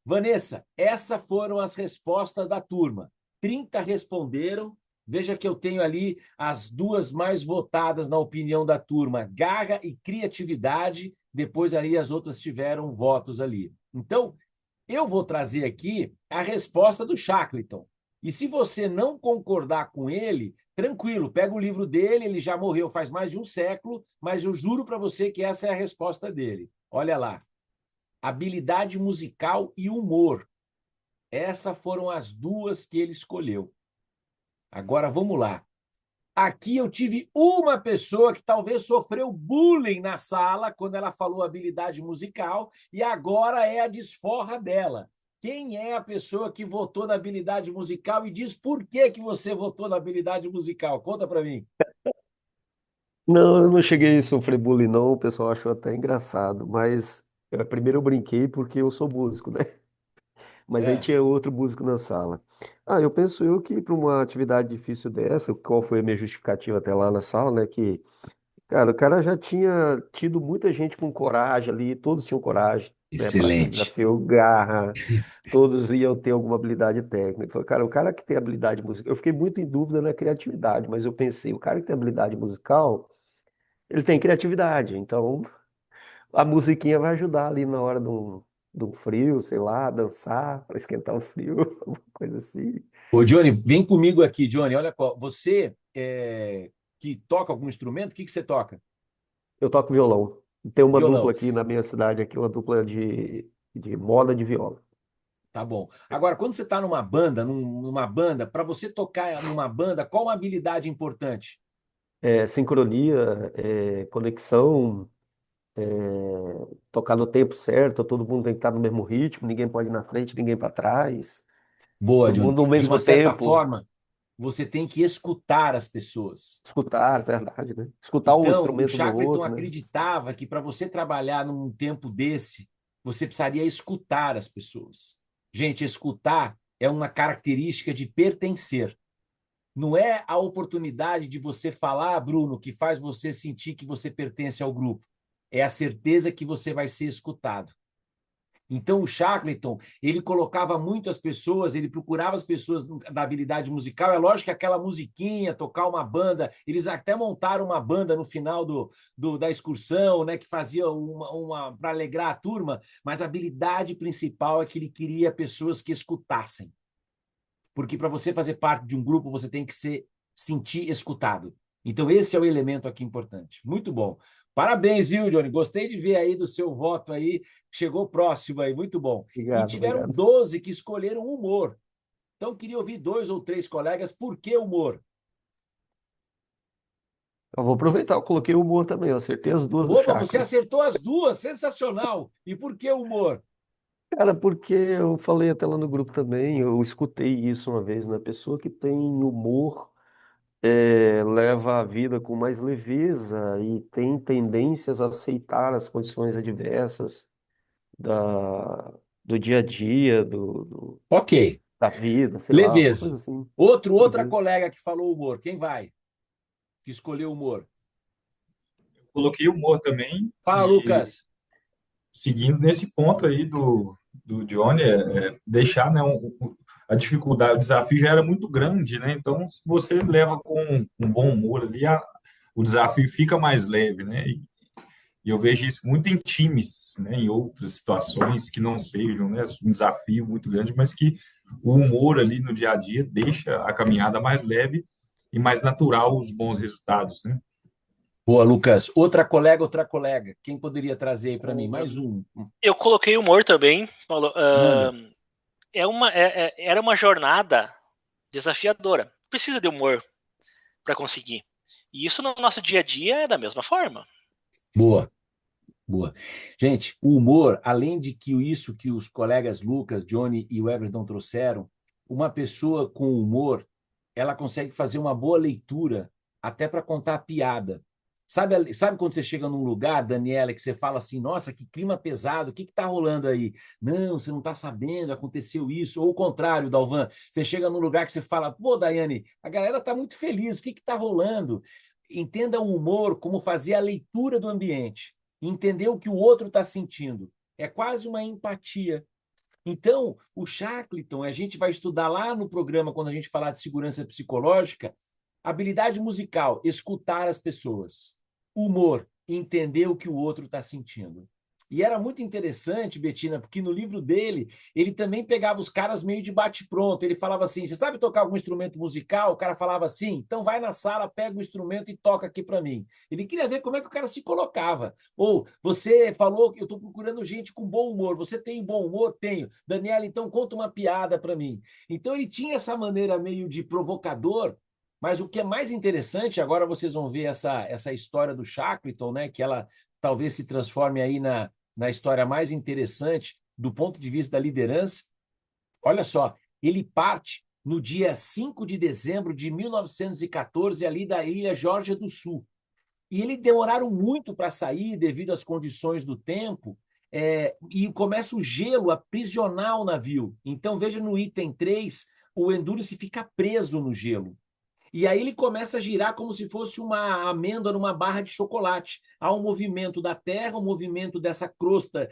Vanessa, essas foram as respostas da turma. 30 responderam. Veja que eu tenho ali as 2 mais votadas na opinião da turma, garra e criatividade. Depois ali as outras tiveram votos ali. Então, eu vou trazer aqui a resposta do Shackleton. E se você não concordar com ele, tranquilo, pega o livro dele, ele já morreu faz mais de um século, mas eu juro para você que essa é a resposta dele. Olha lá. Habilidade musical e humor. Essas foram as 2 que ele escolheu. Agora, vamos lá. Aqui eu tive uma pessoa que talvez sofreu bullying na sala quando ela falou habilidade musical e agora é a desforra dela. Quem é a pessoa que votou na habilidade musical e diz por que você votou na habilidade musical? Conta para mim. Não, eu não cheguei a sofrer bullying, não. O pessoal achou até engraçado, mas primeiro eu brinquei porque eu sou músico, né? Mas aí tinha outro músico na sala. Eu penso que para uma atividade difícil dessa, qual foi a minha justificativa até lá na sala, né? Que, cara, o cara já tinha tido muita gente com coragem ali, todos tinham coragem, né? Para aquele Excelente. desafio, garra, todos iam ter alguma habilidade técnica. Falei, cara, o cara que tem habilidade musical, eu fiquei muito em dúvida na criatividade, mas eu pensei, o cara que tem habilidade musical, ele tem criatividade, então a musiquinha vai ajudar ali na hora de um frio, sei lá, dançar para esquentar o frio, alguma coisa assim. Ô, Johnny, vem comigo aqui, Johnny. Olha, você que toca algum instrumento, o que você toca? Eu toco violão. Tem uma Violão. dupla aqui na minha cidade, aqui, uma dupla de moda de viola. Tá bom. Agora, quando você está numa banda, para você tocar numa banda, qual uma habilidade importante? Sincronia, conexão, tocar no tempo certo, todo mundo tem que estar no mesmo ritmo, ninguém pode ir na frente, ninguém para trás, Boa, todo Johnny. mundo no De uma mesmo certa tempo. forma, você tem que escutar as pessoas. Escutar, verdade, né? Escutar o Então, o instrumento do Shackleton outro, né? acreditava que para você trabalhar num tempo desse, você precisaria escutar as pessoas. Gente, escutar é uma característica de pertencer. Não é a oportunidade de você falar, Bruno, que faz você sentir que você pertence ao grupo. É a certeza que você vai ser escutado. Então, o Shackleton, ele colocava muito as pessoas, ele procurava as pessoas da habilidade musical. É lógico que aquela musiquinha, tocar uma banda, eles até montaram uma banda no final da excursão, né, que fazia uma para alegrar a turma, mas a habilidade principal é que ele queria pessoas que escutassem. Porque para você fazer parte de um grupo, você tem que se sentir escutado. Então, esse é o elemento aqui importante. Muito bom. Parabéns, viu, Johnny? Gostei de ver aí do seu voto aí. Chegou próximo aí, muito bom. Obrigado, E tiveram obrigado. 12 que escolheram humor. Então, queria ouvir 2 ou 3 colegas. Por que humor? Eu vou aproveitar, eu coloquei o humor também, eu acertei as duas do Opa, você Shackleton. acertou as duas. Sensacional. E por que humor? Cara, porque eu falei até lá no grupo também, eu escutei isso uma vez, né? Pessoa que tem humor leva a vida com mais leveza e tem tendências a aceitar as condições adversas da, do dia a dia, Ok. da vida, sei lá, uma Leveza. coisa assim. Outra Leveza. colega que falou humor. Quem vai? Que escolheu humor. Coloquei humor também Fala, e Lucas. seguindo nesse ponto aí do Johnny, deixar, né, a dificuldade, o desafio já era muito grande, né? Então, se você leva com um bom humor ali, o desafio fica mais leve, né? E eu vejo isso muito em times, né, em outras situações que não sejam, né, um desafio muito grande, mas que o humor ali no dia a dia deixa a caminhada mais leve e mais natural os bons resultados, né? Boa, Lucas. Outra colega. Quem poderia trazer aí para mim? Mais um. Eu coloquei humor também, Paulo. Manda. Era uma jornada desafiadora. Precisa de humor para conseguir. E isso no nosso dia a dia é da mesma forma. Boa. Gente, o humor, além de que isso que os colegas Lucas, Johnny e o Everton trouxeram, uma pessoa com humor, ela consegue fazer uma boa leitura até para contar piada. Sabe quando você chega num lugar, Daniela, que você fala assim, nossa, que clima pesado, o que está rolando aí? Não, você não está sabendo, aconteceu isso. Ou o contrário, Dalvan, você chega num lugar que você fala, pô, Daiane, a galera está muito feliz, o que está rolando? Entenda o humor como fazer a leitura do ambiente, entender o que o outro está sentindo. É quase uma empatia. Então, o Shackleton, a gente vai estudar lá no programa, quando a gente falar de segurança psicológica, habilidade musical, escutar as pessoas. Humor, entender o que o outro está sentindo. E era muito interessante, Betina, porque no livro dele, ele também pegava os caras meio de bate-pronto. Ele falava assim, você sabe tocar algum instrumento musical? O cara falava assim, então vai na sala, pega o instrumento e toca aqui para mim. Ele queria ver como é que o cara se colocava. Ou, você falou que eu estou procurando gente com bom humor. Você tem bom humor? Tenho. Daniela, então conta uma piada para mim. Então ele tinha essa maneira meio de provocador, mas o que é mais interessante, agora vocês vão ver essa história do Shackleton, né, que ela talvez se transforme aí na história mais interessante do ponto de vista da liderança. Olha só, ele parte no dia 5 de dezembro de 1914, ali da ilha Geórgia do Sul. E eles demoraram muito para sair devido às condições do tempo, e começa o gelo a aprisionar o navio. Então, veja no item 3, o Endurance fica preso no gelo. E aí ele começa a girar como se fosse uma amêndoa numa barra de chocolate. Há um movimento da Terra, um movimento dessa crosta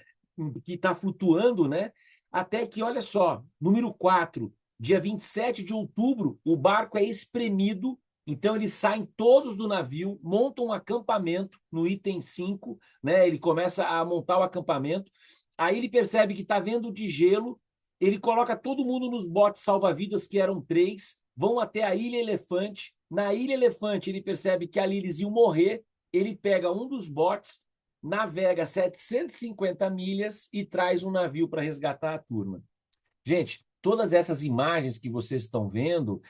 que está flutuando, né? Até que, olha só, número 4, dia 27 de outubro, o barco é espremido, então eles saem todos do navio, montam um acampamento no item 5, né? Ele começa a montar o acampamento, aí ele percebe que está vendo de gelo, ele coloca todo mundo nos botes salva-vidas, que eram 3, vão até a Ilha Elefante. Na Ilha Elefante, ele percebe que ali eles iam morrer. Ele pega um dos botes, navega 750 milhas e traz um navio para resgatar a turma. Gente, todas essas imagens que vocês estão vendo,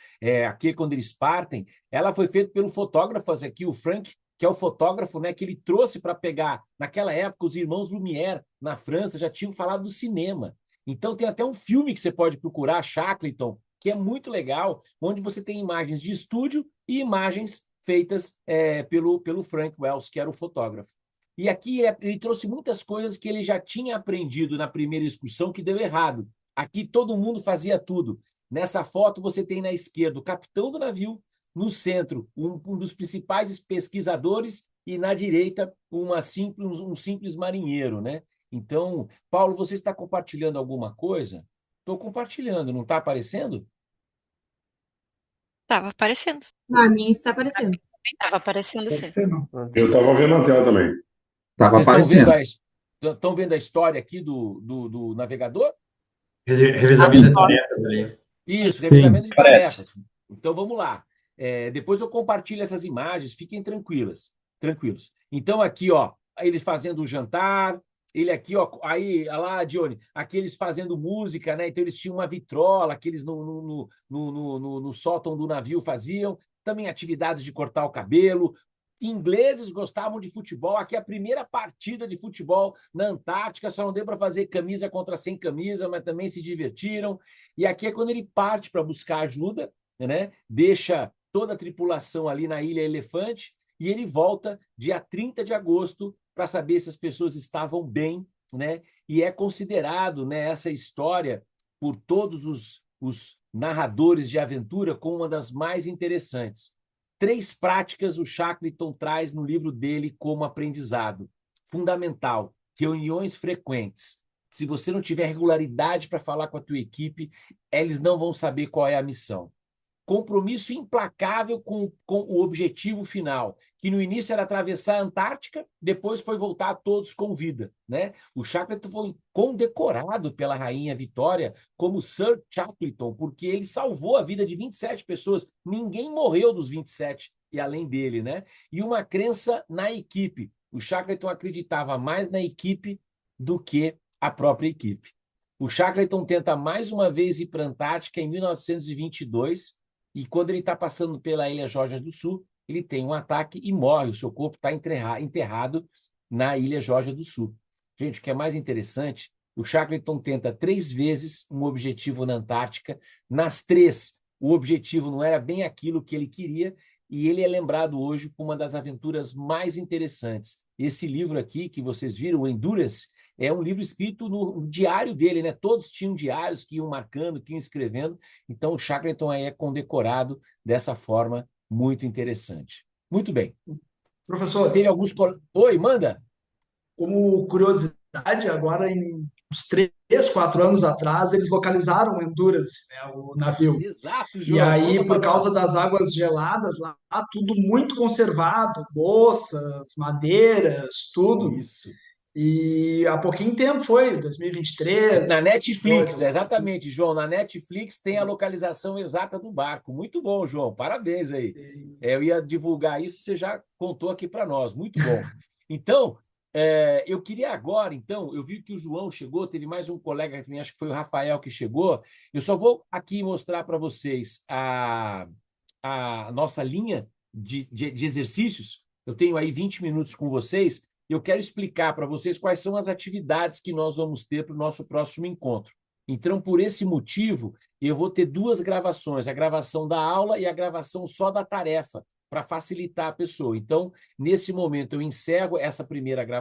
aqui quando eles partem, ela foi feita pelo fotógrafo aqui, o Frank, que é o fotógrafo, né, que ele trouxe para pegar. Naquela época, os irmãos Lumière, na França, já tinham falado do cinema. Então, tem até um filme que você pode procurar, Shackleton, que é muito legal, onde você tem imagens de estúdio e imagens feitas pelo Frank Wells, que era o fotógrafo. E aqui ele trouxe muitas coisas que ele já tinha aprendido na primeira excursão que deu errado. Aqui todo mundo fazia tudo. Nessa foto você tem na esquerda o capitão do navio, no centro um dos principais pesquisadores e na direita um simples marinheiro, né? Então, Paulo, você está compartilhando alguma coisa? Estou compartilhando, não está aparecendo? Estava aparecendo. A minha está aparecendo. Estava aparecendo sim. Eu estava vendo a tela também. Estava Vocês aparecendo. estão vendo a história aqui do navegador? Revezamento de tarefas ali. Isso, Sim, revezamento de parece. tarefas. Então vamos lá. Depois eu compartilho essas imagens, fiquem tranquilos. Então aqui, ó, eles fazendo o jantar, ele aqui, ó, aí, olha lá, Dione, aqui eles fazendo música, né? Então eles tinham uma vitrola que eles no sótão do navio faziam, também atividades de cortar o cabelo. Ingleses gostavam de futebol. Aqui é a primeira partida de futebol na Antártica, só não deu para fazer camisa contra sem camisa, mas também se divertiram. E aqui é quando ele parte para buscar ajuda, né? Deixa toda a tripulação ali na Ilha Elefante e ele volta dia 30 de agosto para saber se as pessoas estavam bem, né? E é considerado, né, essa história por todos os narradores de aventura como uma das mais interessantes. 3 práticas o Shackleton traz no livro dele como aprendizado. Fundamental, reuniões frequentes. Se você não tiver regularidade para falar com a tua equipe, eles não vão saber qual é a missão. Compromisso implacável com o objetivo final, que no início era atravessar a Antártica, depois foi voltar todos com vida, né? O Shackleton foi condecorado pela rainha Vitória como Sir Shackleton, porque ele salvou a vida de 27 pessoas. Ninguém morreu dos 27 e além dele, né? E uma crença na equipe. O Shackleton acreditava mais na equipe do que a própria equipe. O Shackleton tenta mais uma vez ir para a Antártica em 1922, e quando ele está passando pela Ilha Georgia do Sul, ele tem um ataque e morre. O seu corpo está enterrado na Ilha Georgia do Sul. Gente, o que é mais interessante, o Shackleton tenta 3 vezes um objetivo na Antártica. Nas 3, o objetivo não era bem aquilo que ele queria, e ele é lembrado hoje como uma das aventuras mais interessantes. Esse livro aqui, que vocês viram, o Endurance, é um livro escrito no diário dele, né? Todos tinham diários que iam marcando, que iam escrevendo. Então, o Shackleton aí é condecorado dessa forma muito interessante. Muito bem. Professor, Teve alguns... Oi, manda. como curiosidade, agora em uns 3, 4 anos atrás, eles localizaram o Endurance, né, o navio. Exato, E João. aí, Conta por pra causa nós. das águas geladas lá, tudo muito conservado, louças, madeiras, tudo. Isso. E há pouquinho tempo foi, 2023. Na Netflix, assim. exatamente, João. Na Netflix tem a localização exata do barco. Muito bom, João. Parabéns aí. Eu ia divulgar isso, você já contou aqui para nós. Muito bom. Então, eu queria agora, então, eu vi que o João chegou, teve mais um colega também, acho que foi o Rafael que chegou. Eu só vou aqui mostrar para vocês a nossa linha de exercícios. Eu tenho aí 20 minutos com vocês. Eu quero explicar para vocês quais são as atividades que nós vamos ter para o nosso próximo encontro. Então, por esse motivo, eu vou ter 2 gravações, a gravação da aula e a gravação só da tarefa, para facilitar a pessoa. Então, nesse momento, eu encerro essa primeira gravação.